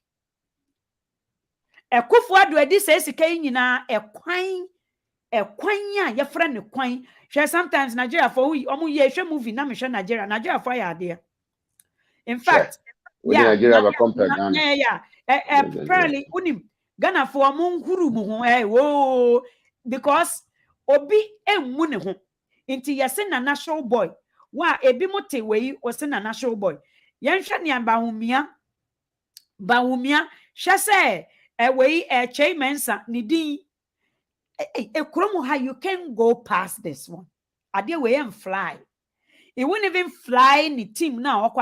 [SPEAKER 4] Ekufuado edi se sika nyina ekwan a ye frɛ ne kwan hwɛ sometimes Nigeria for we omu ye hwɛ movie na me hwɛ Nigeria for ya de in fact
[SPEAKER 7] Nigeria ba compare Ghana
[SPEAKER 4] apparently unim Ghana for omu huru mu ho wo because obi emu ne ho inti yese na national boy wa ebi mote wei wose na national boy yen hwɛ ne bahumia hwɛ se wei chei mensa ne din how you can go past this one. Ade we and fly. It wouldn't even fly in the team now.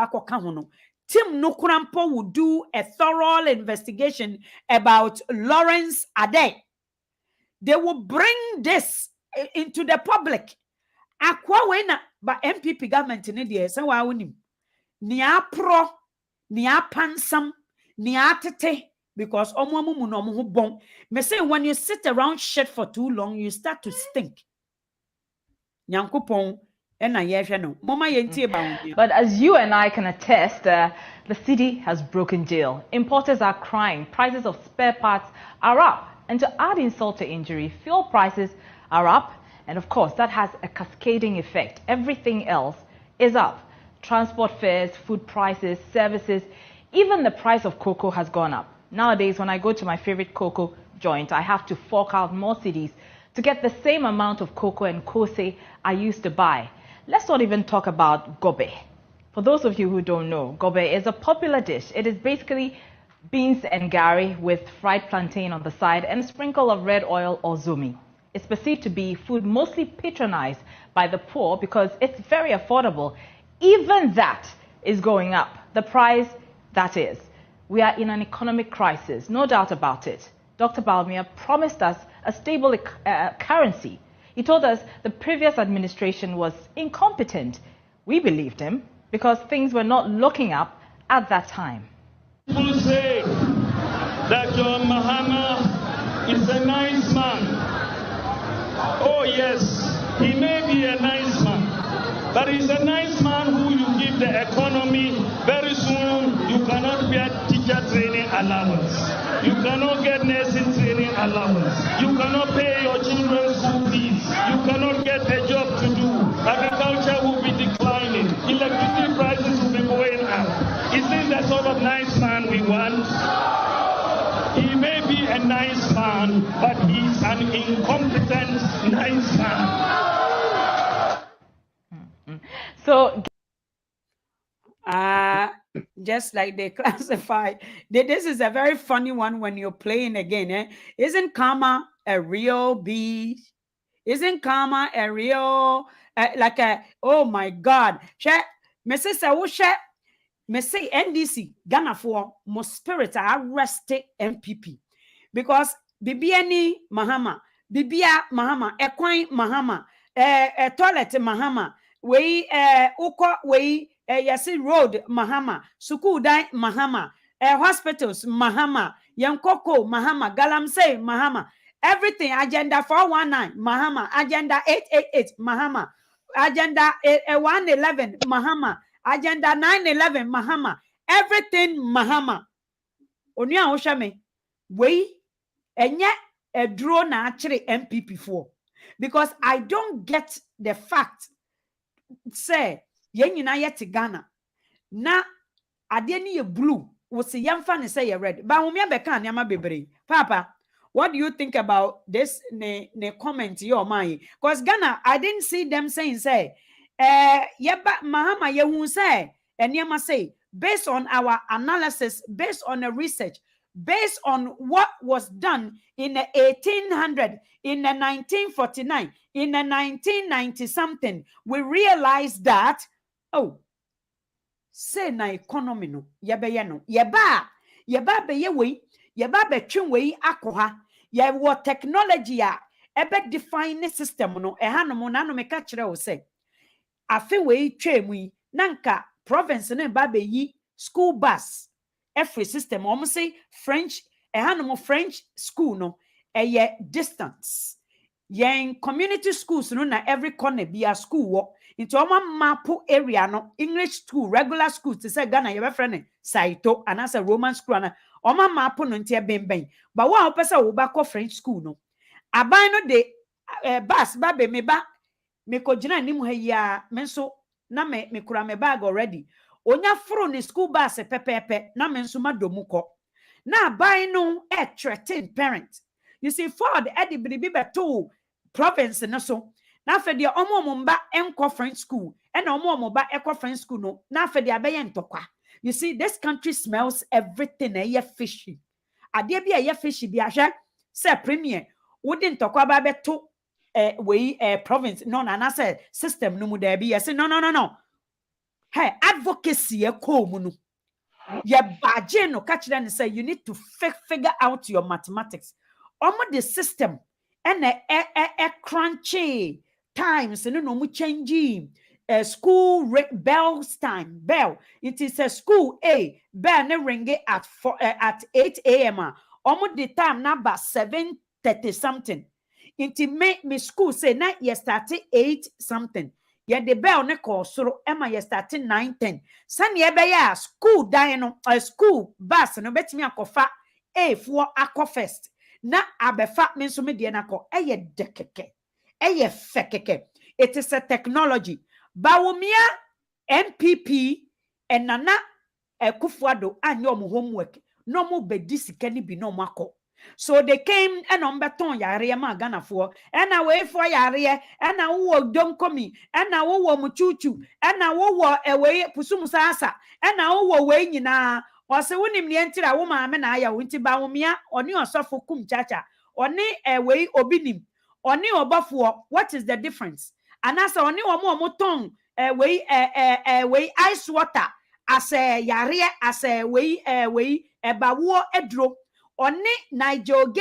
[SPEAKER 4] Team no Krampo would do a thorough investigation about Lawrence Ade. They will bring this into the public. Akwa wena ba NPP government in India. So wa unim. Nia pro, nia pansam, nia tete. Because me say when you sit around shit for too long, you start to stink. But
[SPEAKER 5] as you and I can attest, the city has broken jail. Importers are crying. Prices of spare parts are up. And to add insult to injury, fuel prices are up. And of course, that has a cascading effect. Everything else is up. Transport fares, food prices, services, even the price of cocoa has gone up. Nowadays, when I go to my favorite cocoa joint, I have to fork out more cedis to get the same amount of cocoa and kose I used to buy. Let's not even talk about gobe. For those of you who don't know, gobe is a popular dish. It is basically beans and gari with fried plantain on the side and a sprinkle of red oil or zumi. It's perceived to be food mostly patronized by the poor because it's very affordable. Even that is going up. The price, that is. We are in an economic crisis, no doubt about it. Dr. Bawumia promised us a stable currency. He told us the previous administration was incompetent. We believed him because things were not looking up at that time.
[SPEAKER 6] People say that John Mahama is a nice man. Oh yes, he may be a nice man, but he's a nice man who you give the economy. Very soon you cannot get teacher training allowance. You cannot get nursing training allowance. You cannot pay your children's school fees. You cannot get a job to do. Agriculture will be declining. Electricity prices will be going up. Is this the sort of nice man we want? He may be a nice man, but he's an incompetent nice man.
[SPEAKER 5] So,
[SPEAKER 4] just like they classify, this is a very funny one when you're playing again. Isn't karma a real beast? Isn't karma a real, like a, oh my God. Mrs. Awusha, Mrs. NDC, Ghana for more spirit arrested NPP. Because Bibiani Mahama, Bibia Mahama, Equine Mahama, toilet Mahama, we uko we yasi road Mahama, Suku dai Mahama, hospitals, Mahama, Yankoko, Mahama, Galamsey, Mahama, everything, Agenda 419, Mahama, Agenda 888, Mahama, Agenda 111, Mahama, Agenda 911, Mahama, everything, Mahama. Onya Oshame, we, and yet a drone actually NPP for. Because I don't get the fact, say, yen yet Ghana. Na adeni ye blue was a young fan say ye red. But when bekan yama bebre. Papa, what do you think about this ne comment your mind? Because Ghana, I didn't see them saying say yeba Mahama ye who say and yama say based on our analysis, based on the research, based on what was done in the 1800, in the 1949, in the 1990 something, we realized that say na economy no yebeye no yeba be ye we yeba be twen we akoha ye wo technology a ebe define system no ehanom na no meka kire wo say afi we twemu yi nanka province no ba be yi school bus every system om say French ehanom French school no eye distance yen community schools no na every corner be a school wo into oma mapu area no English school regular school to say Ghana your friend Saito and as a Roman school na oma mapu no ntia benben but wa opesa wo ba ko French school no aban no de bus ba be me ba me ko gina nim ha ya me nso na me kura me bag already onya fro ni school bus pepepe na me nso madomu ko na aban no threaten parent. You see, Ford Eddie Bibi to province no so. Now for the mba enko French school and ba eco French school no. Now for the abayan tokwa. You see, this country smells everything a fishy. Ade bi a fishy bi ahwe say premier wouldn't talk about to we province no na say system no mu there be say no. Hey, advocacy e ko mu no. Ye baje no catch them and say you need to figure out your mathematics. The system and a crunchy times and no changing school bell's time bell. It is a school A bell ne ring it at 8 a.m. The time number 7:30 something. It make me school say night ye started 8 something. Yeah, the bell ne call so Emma ye started 9:10. San ye be ya school dino school bus no bet me akofa for akọ first. Na abefa me so me de na ko eye dekeke eye fekeke. It is a technology bawumia NPP and nana Kufuado and your homework no mo bedi sika ni bi no mako. So they came and on beton yare ma Ghana for and away for yare and na wo don komi and na wo muchuchu and na wo away pusum sasa and na wo we nyina ose wonim ne ntira wo maame na aya wonti ba womia oni osofo kum chacha oni we obinim oni obafo. What is the difference? Anasa oni omo ton we ice water as yare as we ebawo edro oni Nigel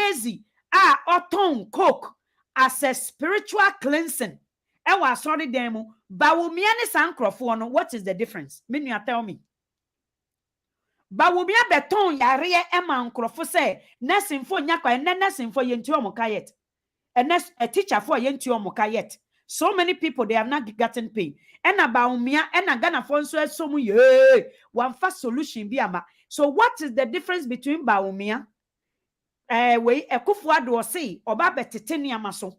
[SPEAKER 4] oton coke as a spiritual cleansing e wa sorry dem ba womia ne sankrofo no. What is the difference? Me tell me. Bawumia beton yare ema nkrofo say nursing for nyakwa and nursing for yentu omukayet. A teacher for yentu omukayet. So many people they have not gotten paid. And bawumia and Ghana for so mu ye one fast solution bi ama. So what is the difference between bawumia we Kufuado say oba betete niama so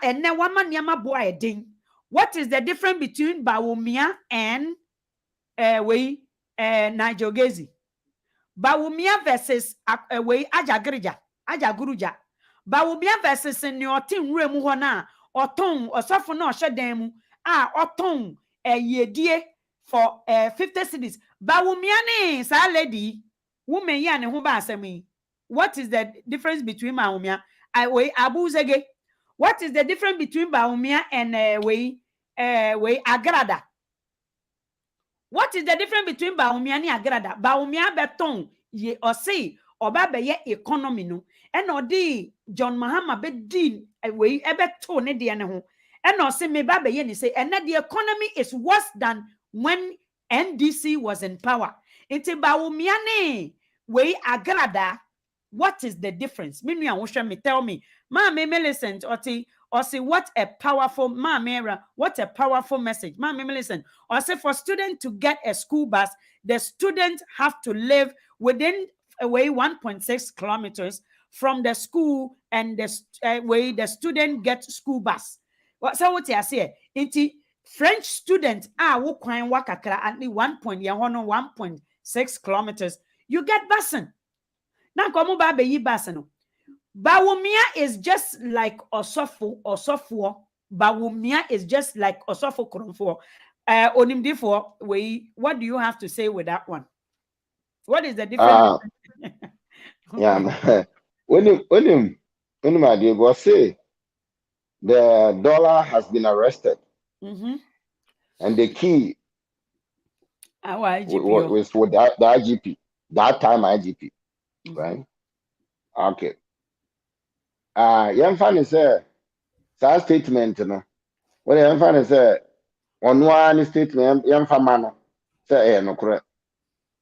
[SPEAKER 4] enne wama niama boa edin. What is the difference between bawumia and Nigel Gezi? Bawumia versus Ajaguruja. Bawumia versus Nyotin Remu Hona, Oton, or Sofo no Shademu, Oton, Yedie for 50 cities. Bawumia sa lady, woman yan who basami. What is the difference between Bawumia? Abu Zege. What is the difference between Bawumia and Agrada? What is the difference between Bawumia and Agrada? Bawumia beton ye or say or babe ye economy no. And or di John Mahama be din we ebe to ne de ne ho. And or say me babe ye ni say and the economy is worse than when NDC was in power. Iti Bawumia ne we agrada. What is the difference? Me tell me. Ma me Millicent or say what a powerful what a powerful message. Ma me listen. Or say for student to get a school bus, the student have to live within away 1.6 kilometers from the school, and the way the student get school bus. What I say? Inti French student wo kwan wakakra at 1.6 kilometers. You get busing. Now come ba be yi bus no. Bawumia is just like Osofo. Bawumia is just like Osofo Kromfo. Onimdifo, what do you have to say with that one? What is the difference?
[SPEAKER 7] Yeah, when my dear boss say the dollar has been arrested, and the key was with the IGP, that time IGP, right? Okay. Young fan is that statement, you know. What young fan is on one statement, young fan man say, no correct.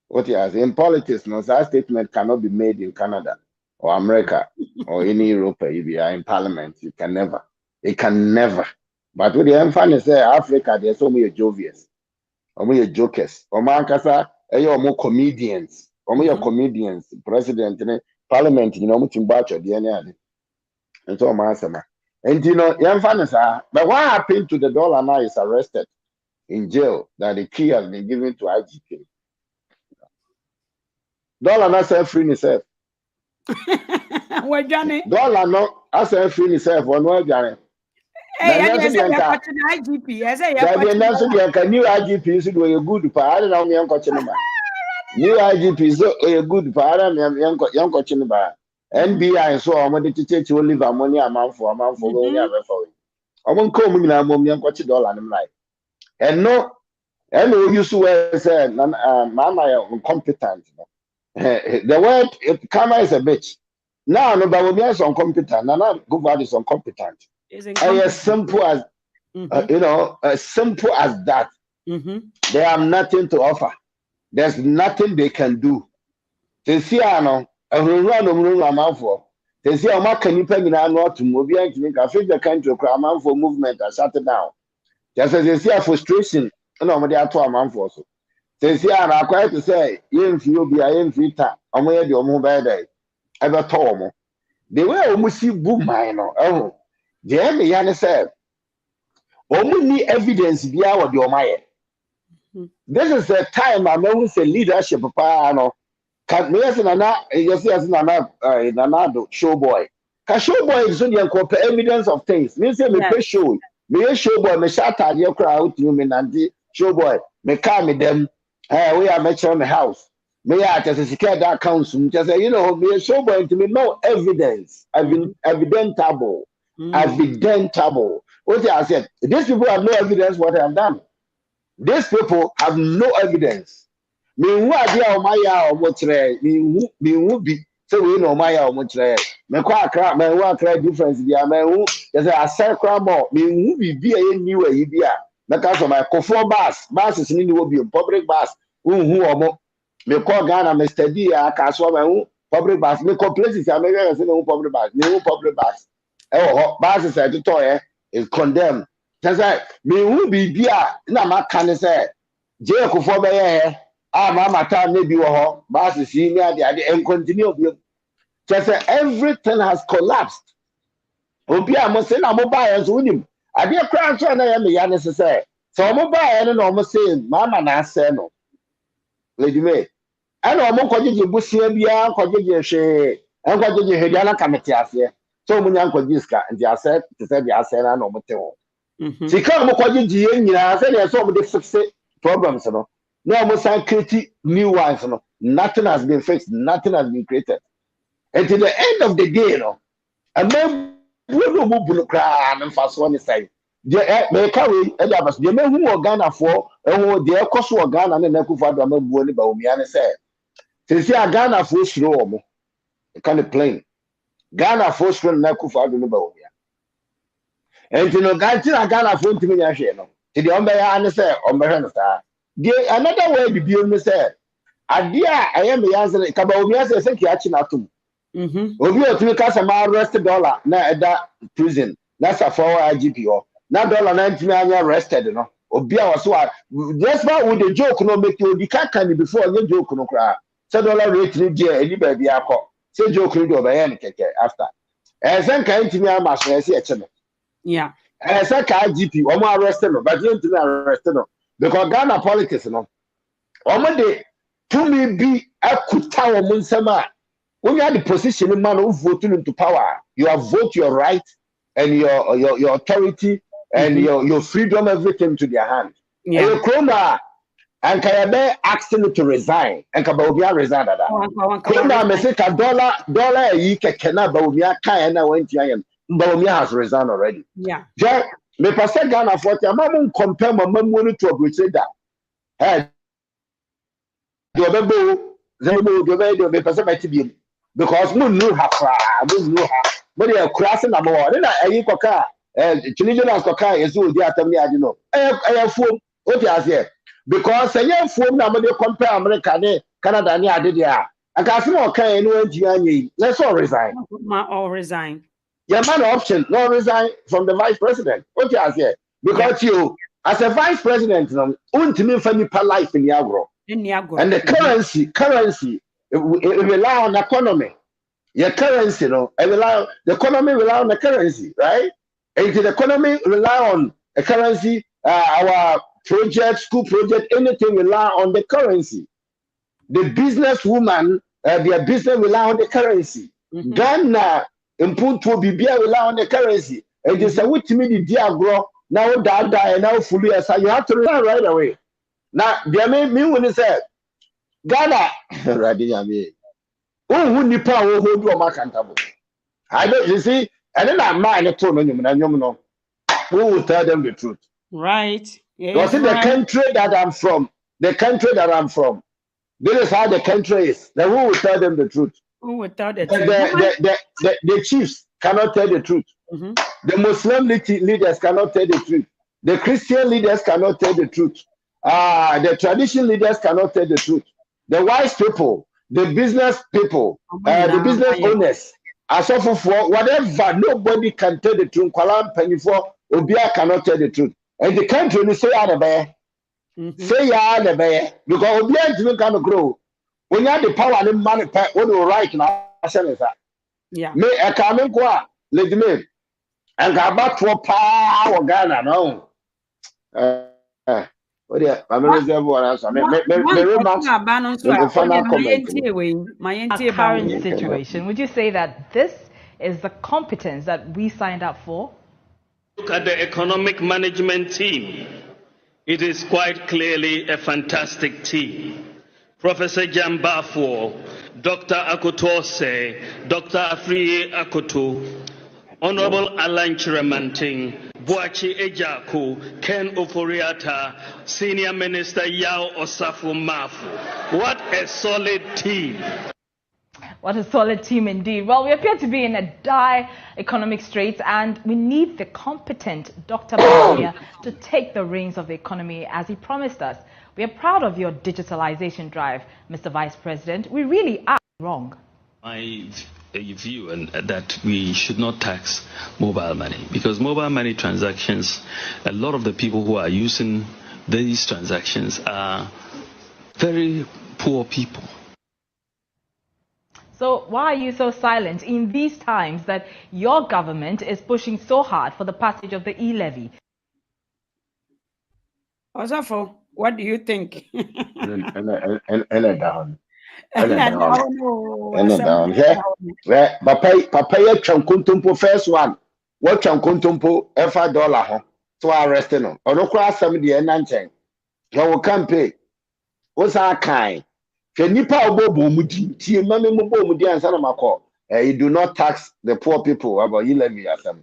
[SPEAKER 7] What he has in politics, no, that statement cannot be made in Canada or America or any Europe. If you are in Parliament, you can never. It can never. But with the emphasis say Africa, there's so many jovials, or many jokers, or mankasa, more comedians, or more comedians, president, Parliament, you know, much in batch of the end. And so my and you know, the emphasis but what happened to the dollar now is arrested in jail that the key has been given to IGP. Dollar not self free itself.
[SPEAKER 4] We're Johnny.
[SPEAKER 7] Dollar no self free itself on what Johnny.
[SPEAKER 4] Hey, I say you're watching IGP. I say you're
[SPEAKER 7] watching new IGP should be a good part. I don't know me young coaching about. New IGP so a good part. I'm young coaching about. NBI so I'm going to teach you live money amount for going for it. I won't come in a moment young coaching dollar and I'm like. And no, and no use to say mama incompetent. The word karma is a bitch. Now, no, but we are incompetent. Now, God is incompetent. As simple as you know, as simple as that. They have nothing to offer. There's nothing they can do. They see, no, everyone for. They see, I'm not can pay me now not to move. I think the country for movement and shut it down. Just as they see a frustration, no, they are to a man for so. They see, I'm quite to say, you be a young vita, I'm where the mobile day. Ever told me. They were almost see boom minor. Oh, Jeremy Yanni said, only evidence be our Diomaye. This is the time I'm always a leadership, Pano. Can me as an another show boy. Can show boy is only evidence of things. Me say me pay show. Me show boy, me shout at your crowd, you mean, and show boy, me call me them. We are making the house. Me at as a secure that council. Just say, you know, me show boy to me no evidence. Evidentable. What I said, these people have no evidence what I have done. These people have no evidence. Me who idea of my or what me who be so we know my or what me quite crap, me who cry difference. The man who there's a circle more. Me who be a new idea. Because of my conform bus is in the public bus. Who or more. Me call Ghana, me study a castle, my own public bus. Me complaints, I may have no public bus. Me public bus. Oh, bus is at the toy is condemned. Just like me who be beer, no, my can say, Jacob for me, my time maybe or bus is in there and continue. Just like everything has collapsed. Obia must say, I'm mobile as with him. I be a crown to an necessary. So I'm mobile and almost saying, Mamma, I say no. Lady May. I know I'm going to bush here, and she, and what did you hear? Yana committee here. So many uncle Jiska and the said to say the Asena no Mateo. She can't look what you I said there's so many fixed problems, no more create new ones, no. Nothing has been fixed, nothing has been created. And to the end of the day, no, a man will move cry and fast one side. They carry the men who are Ghana for, and who they are cost of Ghana and Nakufa Dama about me and said, since you are Ghana for slow, kind of plain. Ghana first run Nakufa about me. And to know Ghana for to me, no. To the Umbaya and say, Umbrella. Another way to be on the say, idea I am the answer kaba obi ase say ki achi na tum
[SPEAKER 4] Mhm.
[SPEAKER 7] obi otumi ka say ma arrest dollar na eda prison na sa for IGP ho na dollar na ntimi anya arrested no obi a was just why with the joke no make you can before you joke no cry say dollar rate ni dia eni ba bi akọ say joke ni do obey en keke after say kan ntimi ama so say eche no
[SPEAKER 4] Yeah.
[SPEAKER 7] say ka IGP o mo arrested no but you ntimi arrested no because Ghana politics no omo de to me be akuta wo nsema when you have the position man who vote into power you have vote your right and your authority and your freedom everything to their hand
[SPEAKER 4] Yeah.
[SPEAKER 7] and kroma and kayabe asking to resign and kabawia resign that kroma me say ka dollar yi keke na bawia kan na went yan bawia has resigned already
[SPEAKER 4] Yeah.
[SPEAKER 7] je me pass Ghana 40 amam compare mamam to obrite da eh do bebo me pass my tibiem because mo nu ha mo dey cross na mo na ayi koka Chileans koka ezu odi atam ni ade no fuom o ti ase because eye fuom na mo dey compare America ne Canada ni ade dia aka se mo kan no anti anyi let's all resign
[SPEAKER 4] All resign.
[SPEAKER 7] yeah man option no resign from the vice president o ti ase because you as a vice president no untimi fa ni pa life ni agro and the currency it rely on economy. Your currency, no, the economy rely on the currency, right? And the economy rely on a currency, our project, school project, anything rely on the currency. The businesswoman, their business rely on the currency. Ghana, Mpuntu Bibia rely on the currency. And you say, which mean the diagro, now that and now fully as you have to rely right away. Now, there may mean when you say, Ghana, who nipa who hold you accountable. I don't, you see, and then I mind told me, no, who will tell them the truth?
[SPEAKER 4] Right. Yeah,
[SPEAKER 7] Was it the country that I'm from? The country that I'm from. This is how the country is. Then who will tell them the truth?
[SPEAKER 4] Who will tell the
[SPEAKER 7] truth? The chiefs cannot tell the truth. The Muslim leaders cannot tell the truth. The Christian leaders cannot tell the truth. The traditional leaders cannot tell the truth. The wise people, the business people, the business owners, for whatever, nobody can tell the truth. Kwalam Penifo, Obia cannot tell the truth. And the country will say, say ya the bear, because Obia is going grow. When you have the power and money, what do right now?
[SPEAKER 4] Yeah.
[SPEAKER 7] Me a coming qua, let me and got back to a power Ghana, no. Oh yeah, I'm a reservoir answer.
[SPEAKER 5] Our current situation, would you say that this is the competence that we signed up for?
[SPEAKER 6] Look at the economic management team. It is quite clearly a fantastic team. Professor Jambafo, Dr. Akotose, Dr. Afriye Akoto, Honorable Alan Chiramanting, Boachi Ejaku, Ken Oforiata, Senior Minister Yao Osafo Mafu. What a solid team.
[SPEAKER 5] What a solid team indeed. Well, we appear to be in a dire economic straits and we need the competent Dr. Bawumia to take the reins of the economy as he promised us. We are proud of your digitalization drive, Mr. Vice President. We really are wrong.
[SPEAKER 8] My view that we should not tax mobile money because mobile money transactions, a lot of the people who are using these transactions are very poor people.
[SPEAKER 5] So why are you so silent in these times that your government is pushing so hard for the passage of the e-levy?
[SPEAKER 4] Osafo, what do you think?
[SPEAKER 7] And down. Papa ya chankuntumpo first one. What chankuntumpo $5 ho. So arrest no. Ono kwa asem de na nchen. Na wo campaign. Wo sa kan. Ke nipa obobo mudi. Tie mame mobo mudi ansa na makọ. You do not tax the poor people about e-levy asem.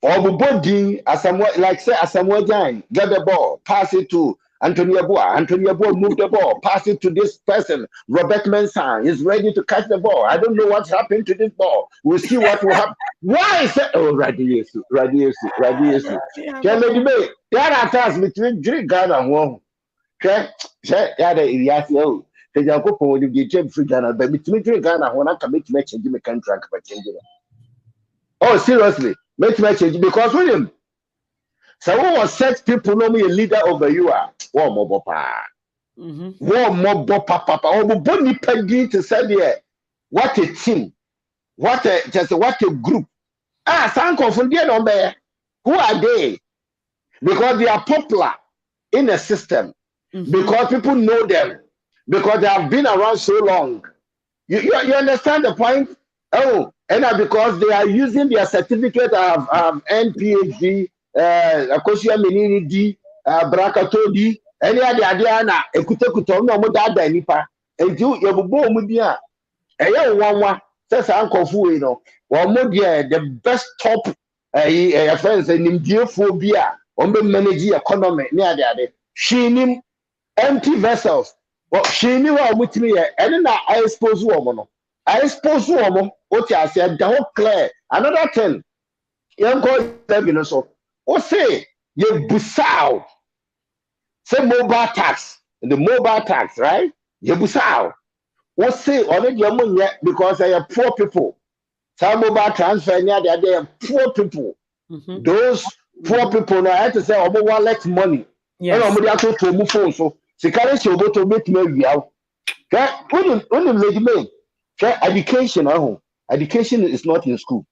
[SPEAKER 7] Obubodi asem like say asem wajan get the ball, pass it to Anthony Abua moved the ball, pass it to this person. Robert Mensah is ready to catch the ball. I don't know what's happened to this ball. We'll see what will happen. Why is it? Oh, radiation. Tell me, there are times between Ghana and one. Yeah, Jacopo will be Jim Free Ghana, but between Ghana, when I can make change my country, I change it. Oh, seriously, make change because William. So what was set people know me a leader over you are one more papa. One more papa. Oh, Bonnie Peggy to say there. What a team. What a group. Ah, some confundian on there. Who are they? Because they are popular in the system. Because people know them. Because they have been around so long. You understand the point? Oh, and because they are using their certificate of NPP, Akosia Menini D, Brakato D, any other idea na ekuto no mo dada nipa. Enti yobubo omudia. Eya wanwa says uncle fu you know. Omudia the best top friends nimdie phobia. Ombe manage economy ni ade. Shinim empty vessels. Well, she knew how much me and then I expose woman. I expose woman. What I said, the whole clear. Another 10. Young girl, so. What say? You busao. Say mobile tax. The mobile tax, right? You busao. What say? Already your money because they are poor people. Some mobile transfer near they are poor people. Those poor people now have to say, oh, wallet money.
[SPEAKER 4] Yes.
[SPEAKER 7] To move phone so. Sikari si obo to make me wiaw. When lady me, education education is not in school.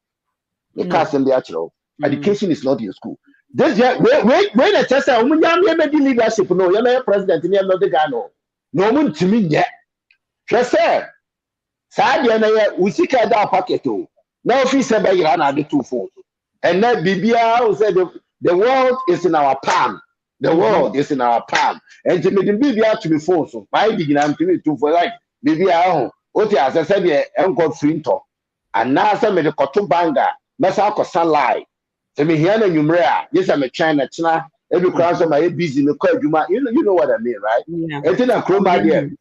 [SPEAKER 7] The class in the actual education is not in school. This when I tell say omunya me be leadership no, you may president ni no de Ghana. No mun timi nye. Hwe say sa de na ye usika da packet o. Na office be yira na de two phone. And now Bibia said the world is in our palm. The world is in our palm. And to me, the Bibia to be forced. My beginning to me to for like Bibia. What I said, Uncle Frinto. And now some of the cotton banga, Messako sunlight. To me, here in Umrea, yes, I'm a China, every class of my busy in the court. You know what I mean, right? It's in a chroma there.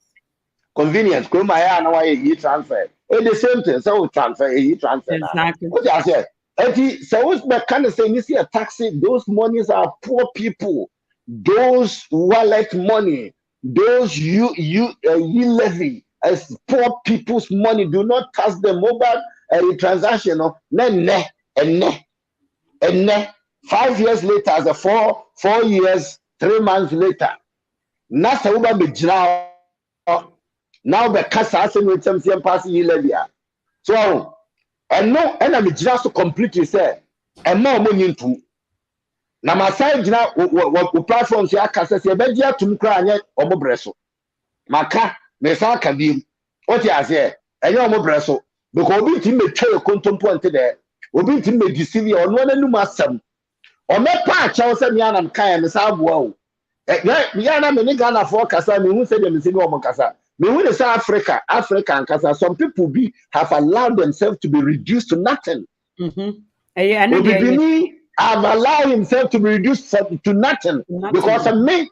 [SPEAKER 7] Convenience, chroma, no way he transfer. It's the same thing, so transfer, he transfer.
[SPEAKER 4] Exactly.
[SPEAKER 7] What I said. So what's the kind of saying? You see a taxi, those monies are poor people. Those wallet money, those you levy as poor people's money. Do not touch the mobile transaction. No, ne. 5 years later, as a 4 years, 3 months later, nasa uba bejna now the casa asem with some passing you levy. So and no, and I'm just completely say and more money into. Na masai gina wo platforms ya kasa se be dia tum kra anye omobreso maka me sa ka bi o ti ase enye omobreso because obi tim metwe kontompo ante de obi tim me deceive ono nanum asem o me pa acha se mi anam kan me sa aboa o ya na me ni Ghana for kasa me hu se de me se no kasa me hu ne South Africa and kasa some people have allowed themselves to be reduced to nothing. Have allowed himself to be reduced to nothing. Because of me.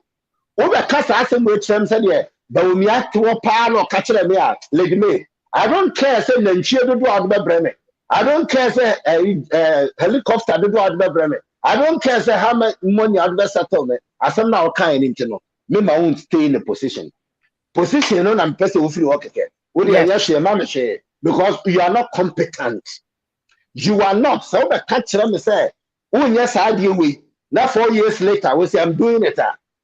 [SPEAKER 7] Over cast asking which them said, yeah, but when you have to pile or catch them here, lady me. I don't care, say, then she do out of Bremen. I don't care, say, helicopter do out of Bremen. I don't care, say, how much money out of the settlement. As I'm now kind into no. Me, my own stay in the position. Position, no, I'm person who feel okay. Because you are not competent. You are not. So the catch them say, oh yes, I deal with. Now 4 years later, we say I'm doing it.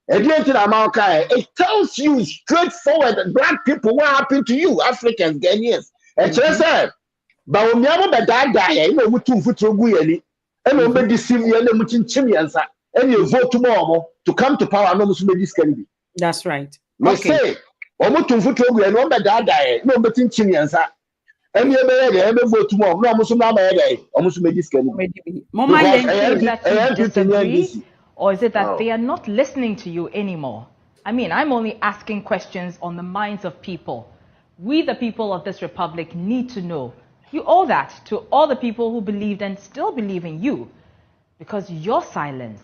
[SPEAKER 7] It tells you straightforward that black people what happened to you, Africans, Ghanaians. And just said, but when you have a die, you know what to put through and we be deceive you and mutin chimiansa and you vote tomorrow to come to power. No, this can be.
[SPEAKER 4] That's right.
[SPEAKER 7] Must say, almost to put through and one die, no mutin chimiansa. And you ever vote tomorrow. No, almost this can be.
[SPEAKER 5] Is that you disagree, or is it that they are not listening to you anymore? I mean, I'm only asking questions on the minds of people. We, the people of this republic, need to know. You owe that to all the people who believed and still believe in you, because your silence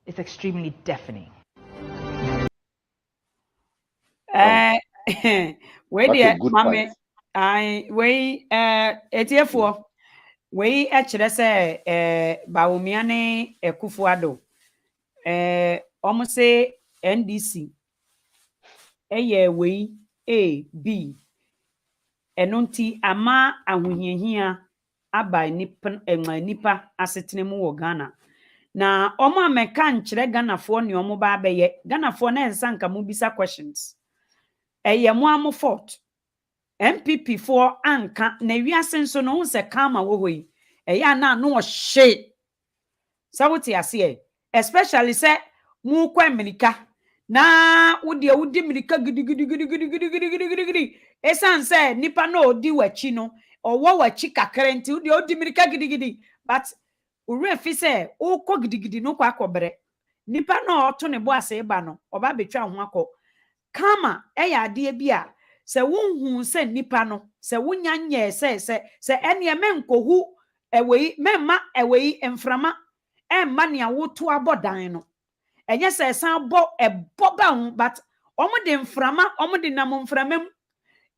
[SPEAKER 5] is extremely deafening.
[SPEAKER 4] Where the mommy, ATF4. We actually say Baumiane Kufuado. Almost say NDC. We A, B. Ɛno nti ama ahohiahia aba nipa asetena mu wɔ Ghana. Na ɔmo ameka nkyerɛ Ghanafoɔ ne ɔmo ba abɛyɛ. Ghanafoɔ na ɛnsa nka mo bisa questions. Ɛyɛ mo amo fault. NPP for anka na wiase nso no hu se kama wo hɔ yi. Ɛyɛ na no ɔhye. Sa wote ase especially say mu kwa America na wodi America gidi esan say nipa no odi wachi no owo wachi kakra nti wodi America gidi but ure fi say ukọ gidi no kwa akọbere nipa no oto ne bo ase ba no oba betwa ho akọ kama ade bi a se wonhu se nipa no se wonya nye se ene menkohu ewe memma ewe emframa emma ne awoto abodan no enye se san bo ba ho but omo de mframa omo de nam mframam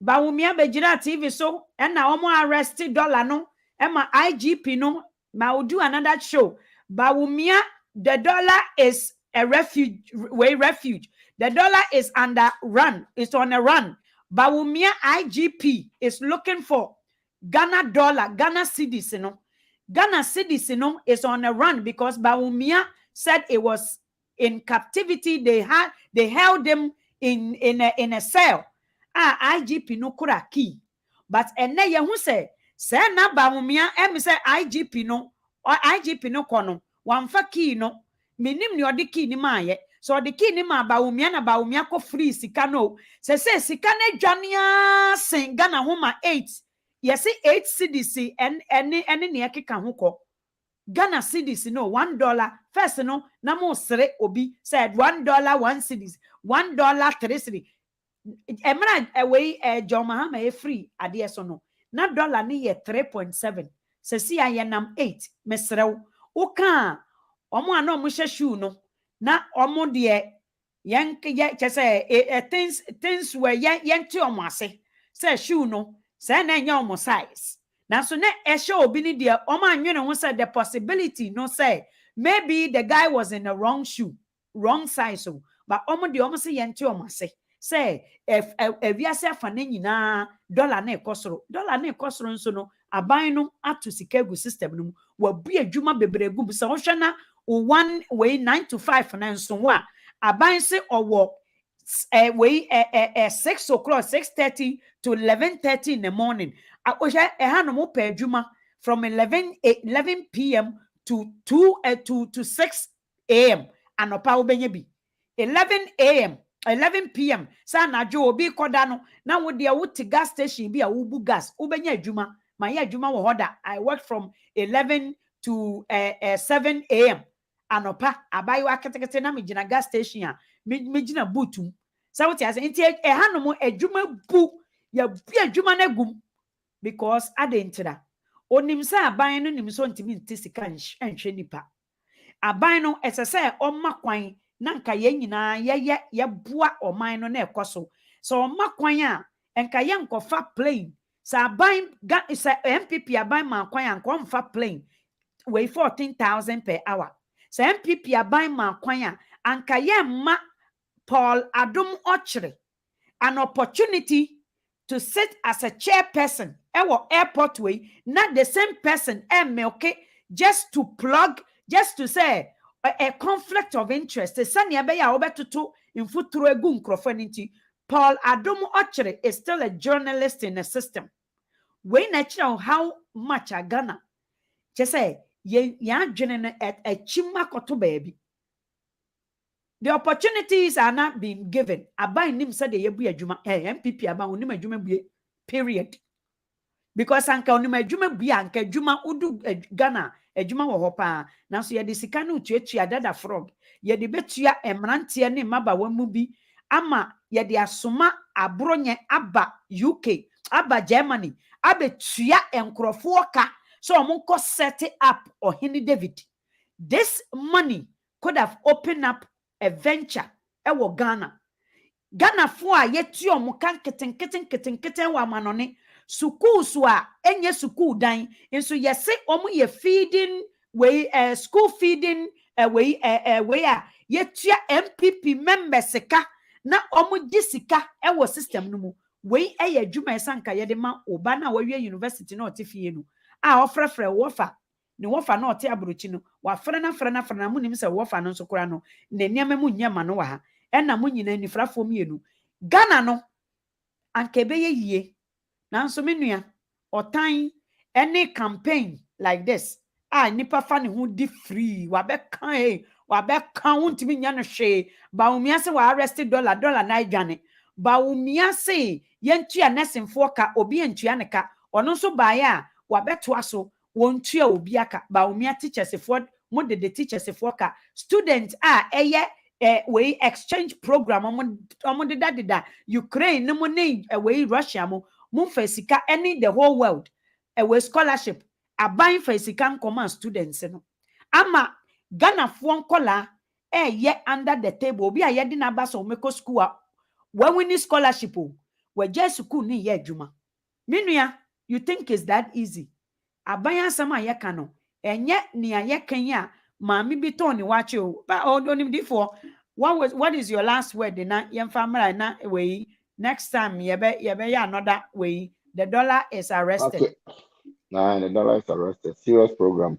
[SPEAKER 4] ba wumia begira TV so na omo arrest dollar no ema IGP no ma will do another show ba wumia the dollar is a refuge the dollar is under run it's on a run ba wumia IGP is looking for Ghana dollar Ghana cedis no Ghana cedis no is on a run because Bawumia said it was in captivity. They held them in a cell. IGP no kura key. But ene ye hu say na Bawumia say IGP no or IGP no kono wamfa key no minim ni odi key ni maaye. So the key ni ma Bawumia na Bawumia ko free sika no. Say sika ne dwania sen Ghana homa 8. Yes, 8 cedis and any near kika huko. Ghana cedis no $1. First no, namo sere obi said $1 1 cedis, $1 3 cedis. Emra away John Mahama free adie so no. Na dollar ni ye 3.7. Se si ayenam 8 mesrew. Uka omo ano mo shoe no. Na omo de yen chese things were yen ti omo ase. Say shoe no. Say na nya omo size. Na so na esho obi ni de omo anwene ho say the possibility no say maybe the guy was in the wrong shoe, wrong size so. But omo de omo say yenti omo say say if wiase afa na nyina dollar na ekosoro nso no aban no ato sika gu system no wa bu adwuma bebregu so wo hwe na 1 way 9 to 5 na nso ho a aban se owo 6 o'clock 6:30 to 11:30 in the morning from 11 p.m. to 6 a.m. anopa obenye bi 11 p.m. sa na jo obi koda no na wo de wo gas station bi a wo bu gas obenye adwuma ma ye adwuma wo hoda I work from 11 to 7 a.m. anopa abayo aketekete na me gina gas station a me gina bootum sa what ase nti hanom adwuma bu ya bi adwuma na gum because adentira onim sa aban no nim so ntimi ntisika nhwe nipa aban no esese omma kwan na nka ye nyina ye boa oman no na ekoso so omma kwan a enka ye nkofa plane sa aban sa MPP aban ma kwan a nkomfa plane wey 14,000 per hour sa MPP aban ma kwan a anka ye ma Paul Adom Ochre an opportunity to sit as a chairperson ewo airport way not the same person okay just to plug just to say a conflict of interest sani abeya obetutu infuturo egu nkrofo nti Paul Adom Ochre is still a journalist in the system we natural how much a Ghana just say ya dwene a chima koto baby. The opportunities are not being given. Abai nim said the yebu adwuma MPP aba onim adwuma bue period. Because anka onim adwuma bue anka adwuma udu Ghana adwuma wo hopa na so ye de sika no tuatua dada frog ye de betua emrantie ne maba wamu bi ama ye de asoma abronye aba UK aba Germany abetua enkrofo ka so omonko set up Ohini David. This money could have opened up a venture ewo Ghana fo a yeti omo kan keten wa manone school so a enye school dan enso yese omo ye feeding we school feeding we a yetua MPP members ka na omo sika ewo system no mu we eye adwuma esanka ye de ma oba na wawie university na otifie no a ofrefre wofa ne wofa na ote abrochi no wa frɛ na munim sɛ wofa no nso kora no ne nneɛma mu nyema no wa ha ɛna mu nyina nifrafo mienu Ghana no anka ebeye yie nanso menua otan any campaign like this nipa fa ne ho di free wa be kan wontimi nya no hwe ba umia se wa arrest dollar na adwane ba umia se yentua nesenfo ka obi entua ne ka ono nso baaye a wa beto aso wontua obi aka ba umia teachers fo mo de teachers fo ka student eye we exchange program omo deda Ukraine no mo ne we Russia mo fa sika any the whole world we scholarship aban fa sika nkoman students no ama Ghana fo nkola ye under the table obi aye de na ba so meko school when we need scholarship we just school ni ye adwuma menua you think is that easy aban asam aye ka no enye ni aye kan ya maami bi ton ni wache o ba onim difo what is your last word na yemfa mara na we next time ye be another way the dollar is arrested.
[SPEAKER 7] Okay. Nah, the dollar is arrested. Serious program,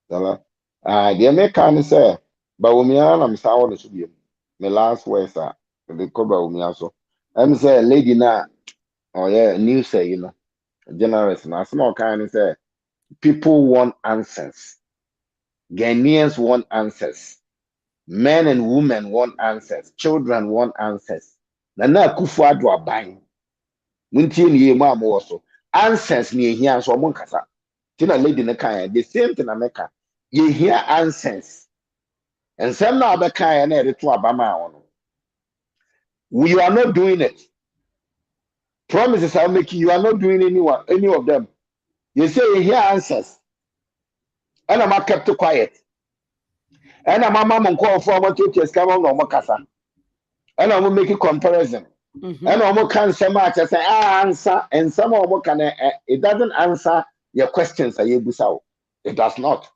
[SPEAKER 7] dollar. The American say, but we are sound to be my last words are the cover with me also. I'm say, lady na, oh yeah, news say, generous now. Small kind of say, people want answers. Ghanaians want answers. Men and women want answers. Children want answers. Na kufu adwa bang. Muntie ni ma mo so. Answers ni ehia so mo nkasa. Tina lady na kan the same thing America. You hear answers. And some now be kan na to abama ono. We are not doing it. Promises I'm making, you are not doing any of them. You say you hear answers. And I'm kept quiet. And I'm mama call for what teachers come on no makasa. And I'm making comparison. And I'm can so much I say answer and some of can it doesn't answer your questions are you busao. It does not.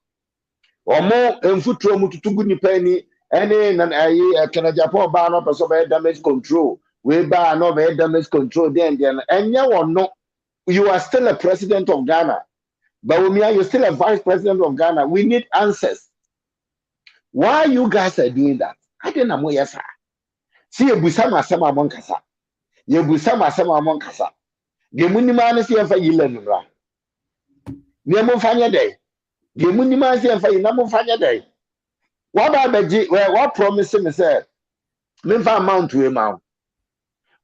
[SPEAKER 7] Or more and foot to good penny any can Japan ban up so damage control. We ban no damage control then and you or no you are still a president of Ghana. But you're still a vice president of Ghana. We need answers. Why you guys are doing that? I didn't know yes. See a busama sama monkasa. You busama sama monkasa. The Muniman see if I learn. Nemo Fanya Day. The Muniman see if I Namo Fanya Day. What about what promising me said? Memfa amount to amount.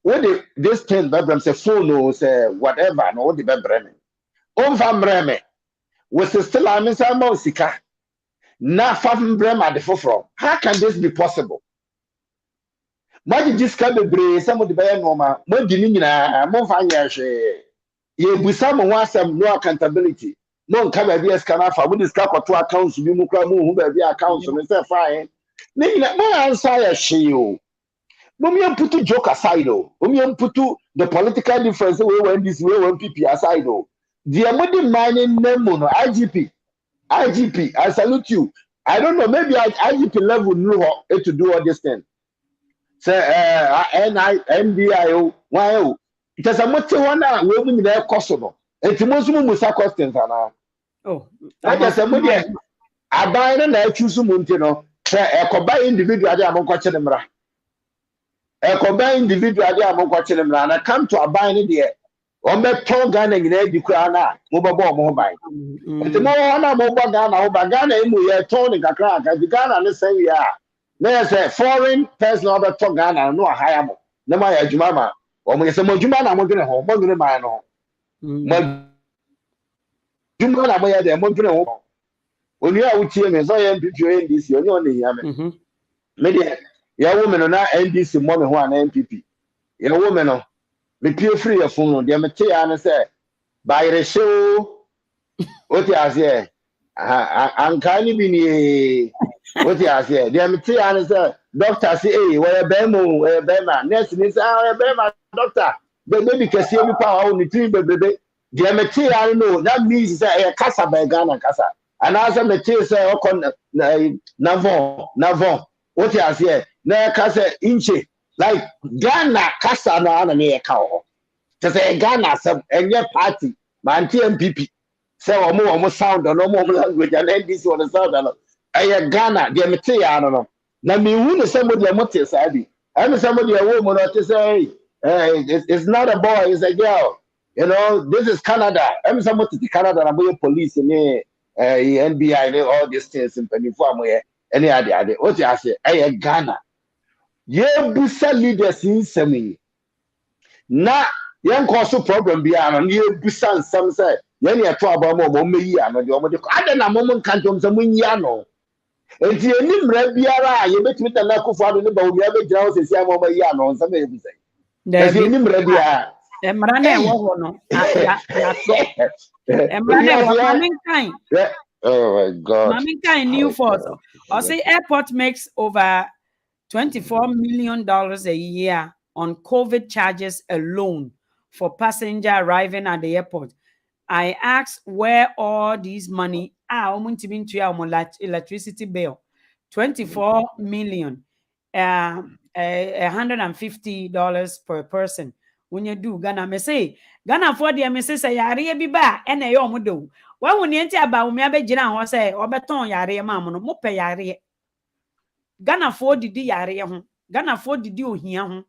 [SPEAKER 7] What this 10 bedrooms say phone or say whatever, no the bedroom. From Breme was still a Miss Amosika. Na from Brema the from. How can this be possible? Why did this come to some of the Bayan Noma? What do you mean? Monfanya, you with some no accountability. No come be as canafa with this cap or 2 accounts, you who be accounts and say fine. No answer she. Mummy put to joke aside, Mummy put to the political difference way when this way when people aside. The amount mining name IGP, I salute you. I don't know, maybe at IGP level know how to do all this thing. Say NBIO, why? It has a much one now, women there possible. And to most Musa questions are
[SPEAKER 4] Oh,
[SPEAKER 7] like I said, I buy and choose Muntino, a combined individual among watching them. A combined individual among watching them, and I come to a buying there. On the tall gun and the Krana, mobile. And the more mobile Ghana, we are turning a crack at the Ghana, and say, yeah. There's a foreign person of the top Ghana, no higher. No, my Jumama, or me some Jumana, I'm going to home, I'm going to buy no. Jumana, where they're going to home. When you are with him, as I am between this, you're only Yaman. Media, your woman or not, NDC, money, one NPP. Your woman, me pure free of phone, the material say, by the show, what you say, I'm kind of in what you say, the material say, doctor say, hey, where a bemo, where a bema, next is our bema, doctor, but maybe can see every power on the tree, baby. The material no, that means a casa by Ghana casa. And as a material say, Navon, what you say, na casa inche. like Ghana kasa no ana me ka ho to say Ghana sab enye party man NPP say omo sound no omo language and NDC on sound no eye Ghana de me te ya no na me hu ne somebody e mote sa bi and somebody e wo mo no to say it's not a boy, it's a girl. You know, this is Canada. I'm somebody to Canada and I'm police and NBI all these things in Pennyform where any other. What you say? Hey, Ghana. Ye busa leaders in semi. Na young cause problem beyond ye busa some say. Yen ya to about more me ya no the other na moment can't some yano. And the nimre biara ye bet me the lack of father but we have a house is ya mama yano some say. There's a nimre biara.
[SPEAKER 4] Emrane wo no. Ya so. Emrane wo maminkan.
[SPEAKER 7] Oh my God.
[SPEAKER 4] Maminkan new force. I say airport makes over $24 million a year on COVID charges alone for passenger arriving at the airport. I asked where all this money are electricity bill. 24 million, $150 per person. When you do Ghana, me say Ghana for the me say yare bi ba e na ye omodo. Wa woni enti aba me abegina ho say obeton yare ma mo no mo pe yare. Ghana for didi yare ho. Ghana for didi ohia ho.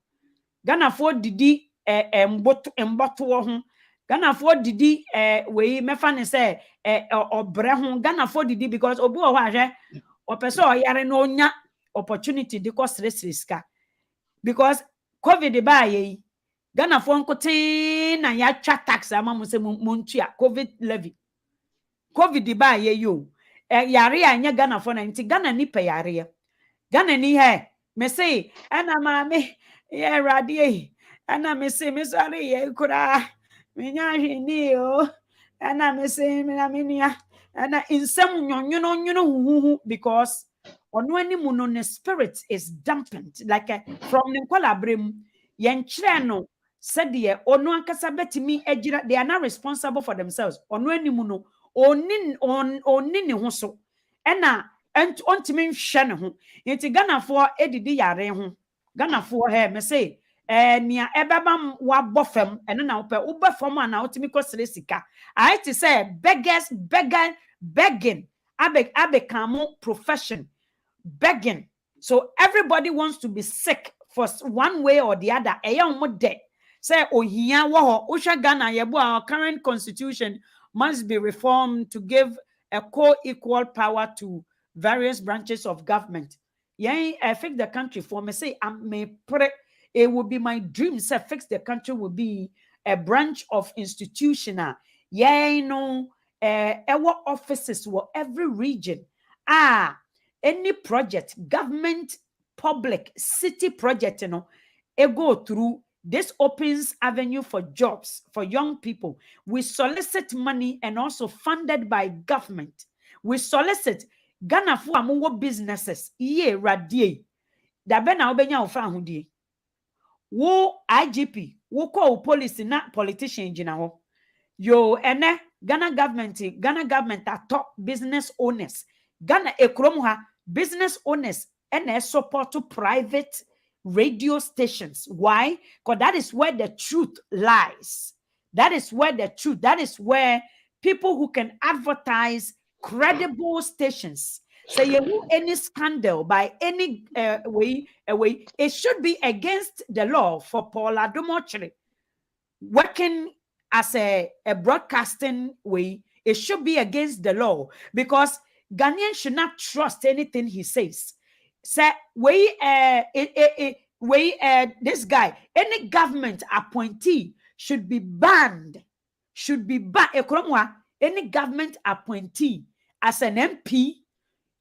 [SPEAKER 4] Ghana for didi mboto ho. Ghana for didi we mefa ne say obre ho. Ghana for didi because obu o hwa opese o yare no nya opportunity de cost riska because COVID ba ye Ghana for nkotin na ya twa tax ama mo se montua COVID levy COVID ba ye yo yare anya Ghana for na nti Ghana ni pe yare Ghana ni he me say ana ma me ye rade ana me say me sare ye kura me nya hwini o ana me say me na me nia ana insem nyonyono huhu because ono animu no ne spirit is dampened like from the kwalabrem yenkyere no said ye ono ankasa betimi agira they are not responsible for themselves ono animu no onni ne ho so ena ontimi nhwe ne ho yenti Ghana for edidi yare ho Ghana for he me say nia ebebam wa bofam eno na wo pe wo bofam ana otimi kosere sika I to say begging abekamo profession begging. So everybody wants to be sick for one way or the other. Say ohia wo usha Ghana yebo our current constitution must be reformed to give a co-equal power to various branches of government. Yeah, I fix the country for me. Say I may pray it would be my dream. Say fix the country will be a branch of institutional. Yeah, no, our offices were every region. Any project, government, public, city project, it go through. This opens avenue for jobs for young people. We solicit money and also funded by government. We solicit Ghana for amuwo businesses. Iye radie. Dabe na obenya ofra ahudie. Wo IGP, wo call police na politician jina ho. Yo ene Ghana government are top business owners. Ghana ekromuha business owners and support to private radio stations. Why? Because that is where the truth lies. That is where people who can advertise credible stations. So you any scandal by any way, it should be against the law for Paula Dumochiri working as a broadcasting way. It should be against the law because Ghanaians should not trust anything he says. Say this guy, any government appointee should be banned. Any government appointee as an MP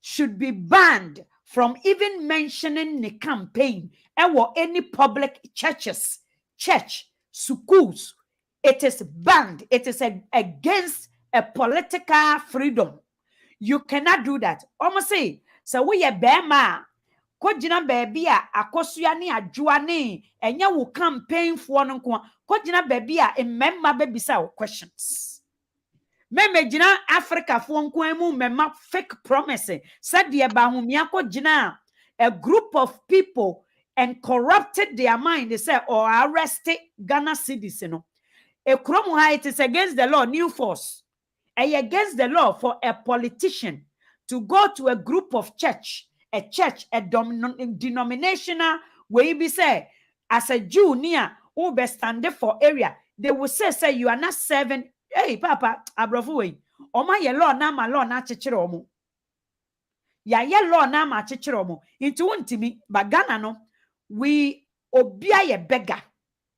[SPEAKER 4] should be banned from even mentioning the campaign or any public churches, schools. It is banned. It is against a political freedom. You cannot do that. Almost say, so we are bema. Kojina baby a akosua ne adwoa ne enya wo campaign for no nko. Kojina baby a memma bebisa questions. Jina Africa for nko emu memma fake promise. Said the ba humia kojina a group of people and corrupted their mind, they say, or arrested Ghana citizens. A chrome it is against the law, new force. Against the law for a politician to go to a group of a denominational where be say, as a Jew near who be standing for area, they will say you are not serving. Hey, Papa, Abrafui, or my law na my law na chichiromo. Ya law na ma chichiromo. Into one to me, but Ghana no, we obia ye beggar.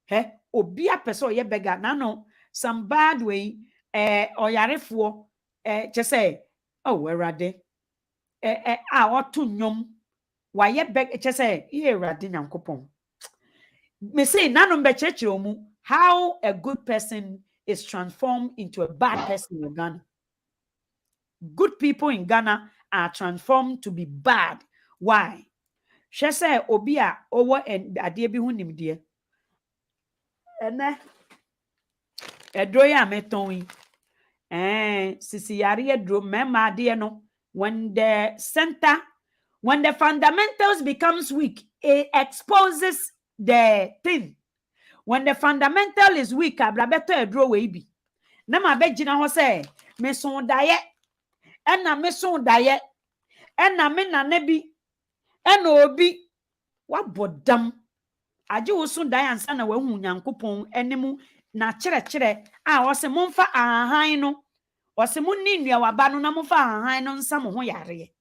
[SPEAKER 4] He, obia person ye beggar. No, some bad way, or yarefo, just say, oh, where are they? Ought to nyom. Why ye beg, just say, here, Radin coupon. Me say, none of chichiromo, how a good person is transformed into a bad person in Ghana. Good people in Ghana are transformed to be bad. Why? She say obia over and adie bi hu nim de. Ene edroya meton sisi yare edro mema de no when the fundamentals becomes weak, it exposes the thing. When the fundamental is weak, ablabeto edro we bi. Na ma begina ho say me son daye ena me son daye ena me na bi ena obi wabodam aje wo so dan ansa na wahu nyankopon enemu na kire a wose momfa ahan no wose munni nnua waba no na momfa ahan no nsa mo ho yare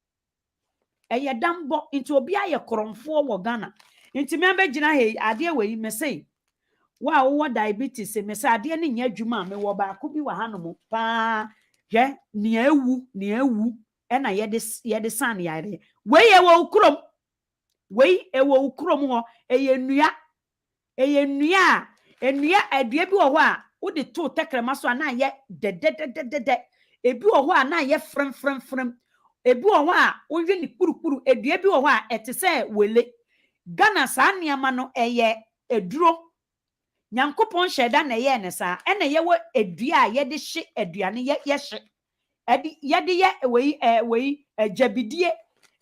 [SPEAKER 4] eye dambo into obi aye kromfo wo Ghana nti me abegina he ade we me say wa wo diabetes me say ade ne nya adwuma me wo ba ko bi wa hanom pa je ne ewu ena yede san yare we ye wo krom we ewo ukrom ho eye nnua adua bi wo ho a wo de to tekrema so na ye de ebi wo ho a na ye frem ebi wo ho a wo hwe ni kurukuru adua bi wo ho a etese wele Ghana sa niama no eye eduro nyankopon hyeda na ye ne sa ena ye wo adua a ye de hye aduane ye hye yede ye we jabidie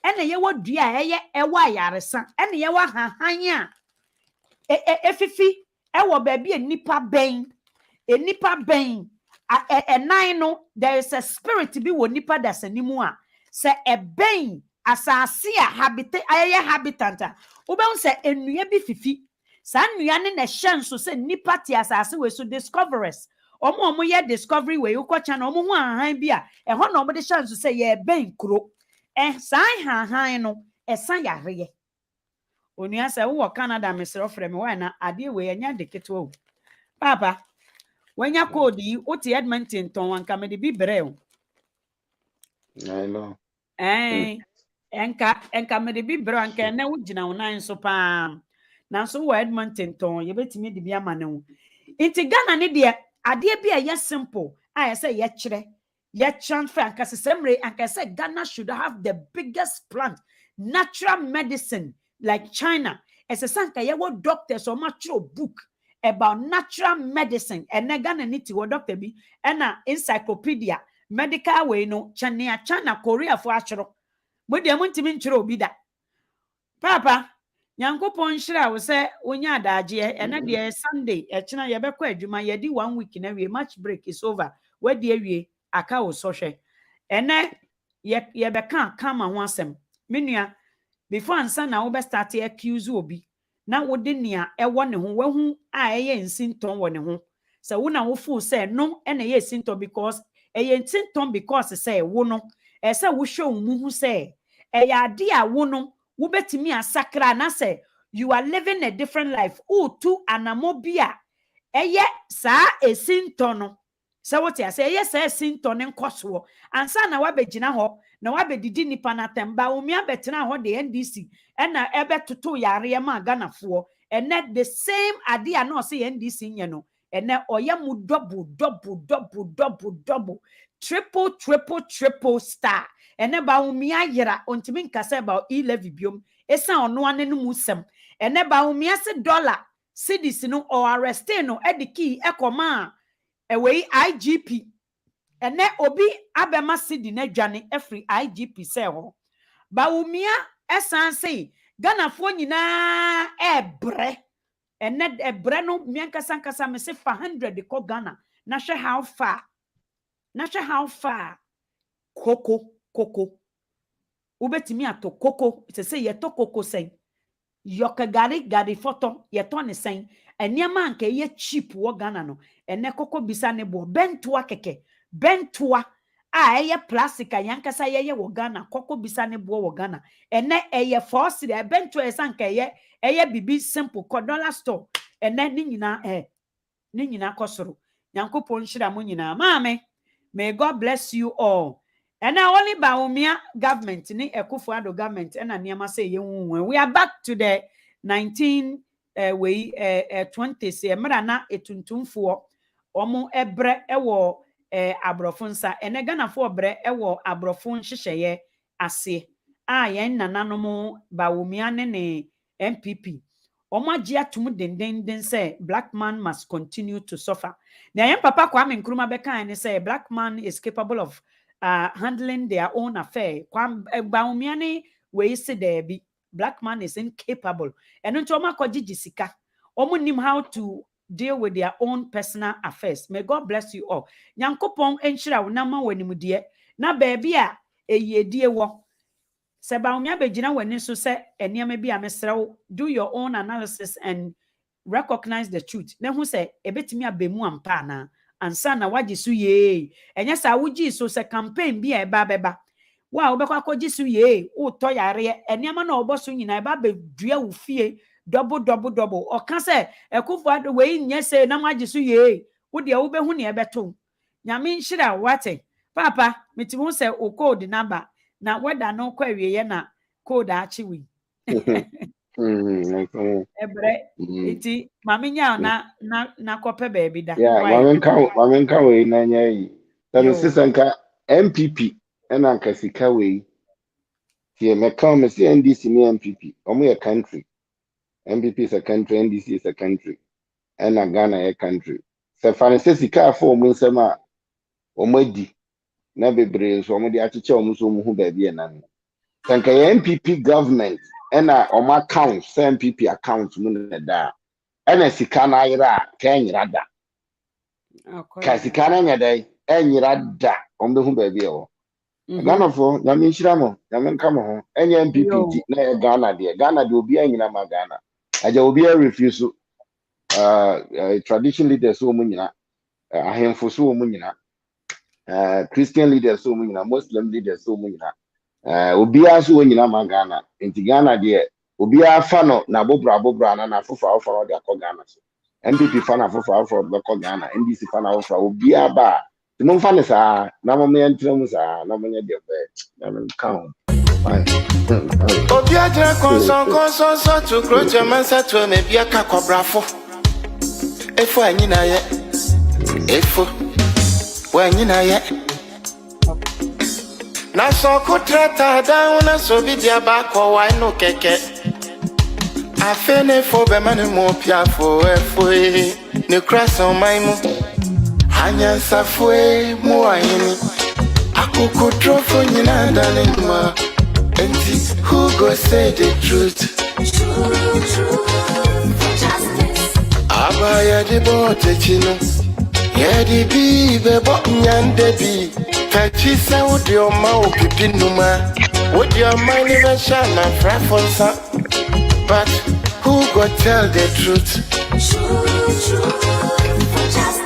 [SPEAKER 4] ena ye wo dua eye ewa yaresa ena ye wa hahan a efifi ewo ba bia nipa ben nine no there is a spirit bi wo nipa dasanimu a se ben asase a habitant wo be se enua bi fifi sa nnua ne na hyenso se nipa ti asase we so discoverers omo ye discovery we ukocha na omo hu ahan bi a eho na omo de hyenso se ye ben kro sa hahan no esan yare onua se wo Canada mesro frem we na ade we anya de ketwo papa wanya code yi oti Edmonton ton wanka me de bi brɛ o
[SPEAKER 7] I know.
[SPEAKER 4] enka me de bi brɛ anka na wo gina wonan so pa na so wo Edmonton ton ye betimi de bi amane wo inti Ghana ne de ade bi a ye simple a ye say ye kyerɛ ye transfer anka sesemre anka say Ghana should have the biggest plant natural medicine like China. As a sanka ye wo doctors or matro book about natural medicine and Ghana need to doctor bi and encyclopedia medical way no China Korea for achro mo de montimi nchiro obi da papa nyankopon hira wo se onya adaje and de Sunday e china ye bekọ adwuma ye di 1 week na we match break is over we de awie aka wo so hwe ene ye beka kama ho asem menua before ansa na wo be start accuse obi na wo de nia ewo ne ho wahu a eye nsinton wo ne ho so wo na wo fu say no na ye nsinton because eye nsinton because say wo no say wo hwe mu hu say eya ade a wo no wo betimi asakra na say you are living a different life o tu anamobia eye sa esinton no so what ya say yes esinton nkoso ansa na wa begina ho na wabedidi nipa na temba omia betena ho de NDC na ebetoto yare ma Ghanafo ene the same idea no say NDC nye no ene oye mu double triple star ene ba omia yera ontimi nkase ba e-levy biom esa ono ane no musem ene ba omia se dollar cedis no or arrest no ediki ekoma ewe IGP ene obi abema sidi na dwane every IGP say ho ba umia esan say Ghana fo nyina ebre ene ebre no miankasa nkasa me se 100 ko Ghana na hwe how far koko ubetimi ato koko se ye to koko sen yoka gari foto ye to ne sen eniama anka ye cheap wo Ghana no ene koko bisa ne bo bentoa keke bentoa a eye plastic yankasa ye wo Ghana koko bisa ne bo wo Ghana ene eye force de bentoa esanka eye bibi simple $1 store ene ni nyina kosoro yankopon hira mo nyina maame may God bless you all. And now only Baumia government, ni Ekufuado government, and Niama say we are back to the 20s. Merana etuntumfo, omo ebre ewo abrofunsa, and Gana for bre ewo abrofun shisheye ase. Yen nananomo Baumia ne NPP. Oma jia tumu den say black man must continue to suffer. Now, Papa Kwame Nkrumah beka and say black man is capable of handling their own affair. Baumiani we say there be black man is incapable. And Ntoma koji jisika. Omu nim how to deal with their own personal affairs. May God bless you all. Nyankopon enshira unama wenimudie. Na baby a eyedie wo. Se baumia bejina weni so se eniame bi amesrew. Do your own analysis and recognize the truth. Na hu se ebetimi abemu ampa na ansa na waji su ye. Enya sa wuji so se campaign bi e ba beba. Wa obekwa koji su ye, wo to yare eniama na oboso nyina e ba be dua wo fie double. O kan se Ekufuado we nye se na waji su ye. Wo de wo be hu ne e beto. Nyame nhira wate. Papa, metimu se o code number na weda no kwa wiye na code achiwi. Ebre iti mami nya na kope baby da.
[SPEAKER 7] Yeah, mami nka we na nya yi. Tani sisanka MPP ena nka sika we. Tie me ka me si NDC ni MPP. Omo ye country. MPP is a country, NDC is a country. Ena Ghana a country. Se fane se sika afọ omo nsema omo di na bebre so omo di achiche omo so omo hu ba bi na no. Sanka MPP government ena omo account, MPP account mu na da. Ena sika na ayira ka enyira da. Ka sika na nya dai enyira da omo hu ba bi e wo. Ghana fo na me nhira mo, na me nka mo ho. Enya MPP na Ghana de obi anyina ma Ghana. Aja obi refuse tradition leaders so munyina ahemfo so munyina Christian leaders so munyina Muslim leaders so munyina obi aso munyina ma Ghana enti Ghana de obi afa no na bobra na fofa de akọ Ghana so MPP fa na fofa de akọ Ghana NDC fa na fofa obi aba timo fa ne sa na mo me entrem sa na mo nya de be na count
[SPEAKER 2] Obi ajira konson so to grow Germansa to me bia ka kobrafo. Efo anyina ye. Efo. Wa anyina ye. Na so ko trata down na so bi dia ba ko wa no keke. Afene fo be manu mo piafo efo e. Ne cross on my mo. Anya safo e mo ayini. Akoko trofo nyina darling ma. Who go say the truth?
[SPEAKER 3] True for justice.
[SPEAKER 2] Abaya di bote chino. Yeah di be bo nyande bi. Kachi sa udi oma upipi numa. Would your mind even shine and fry for some? But who go tell the truth?
[SPEAKER 3] True for justice.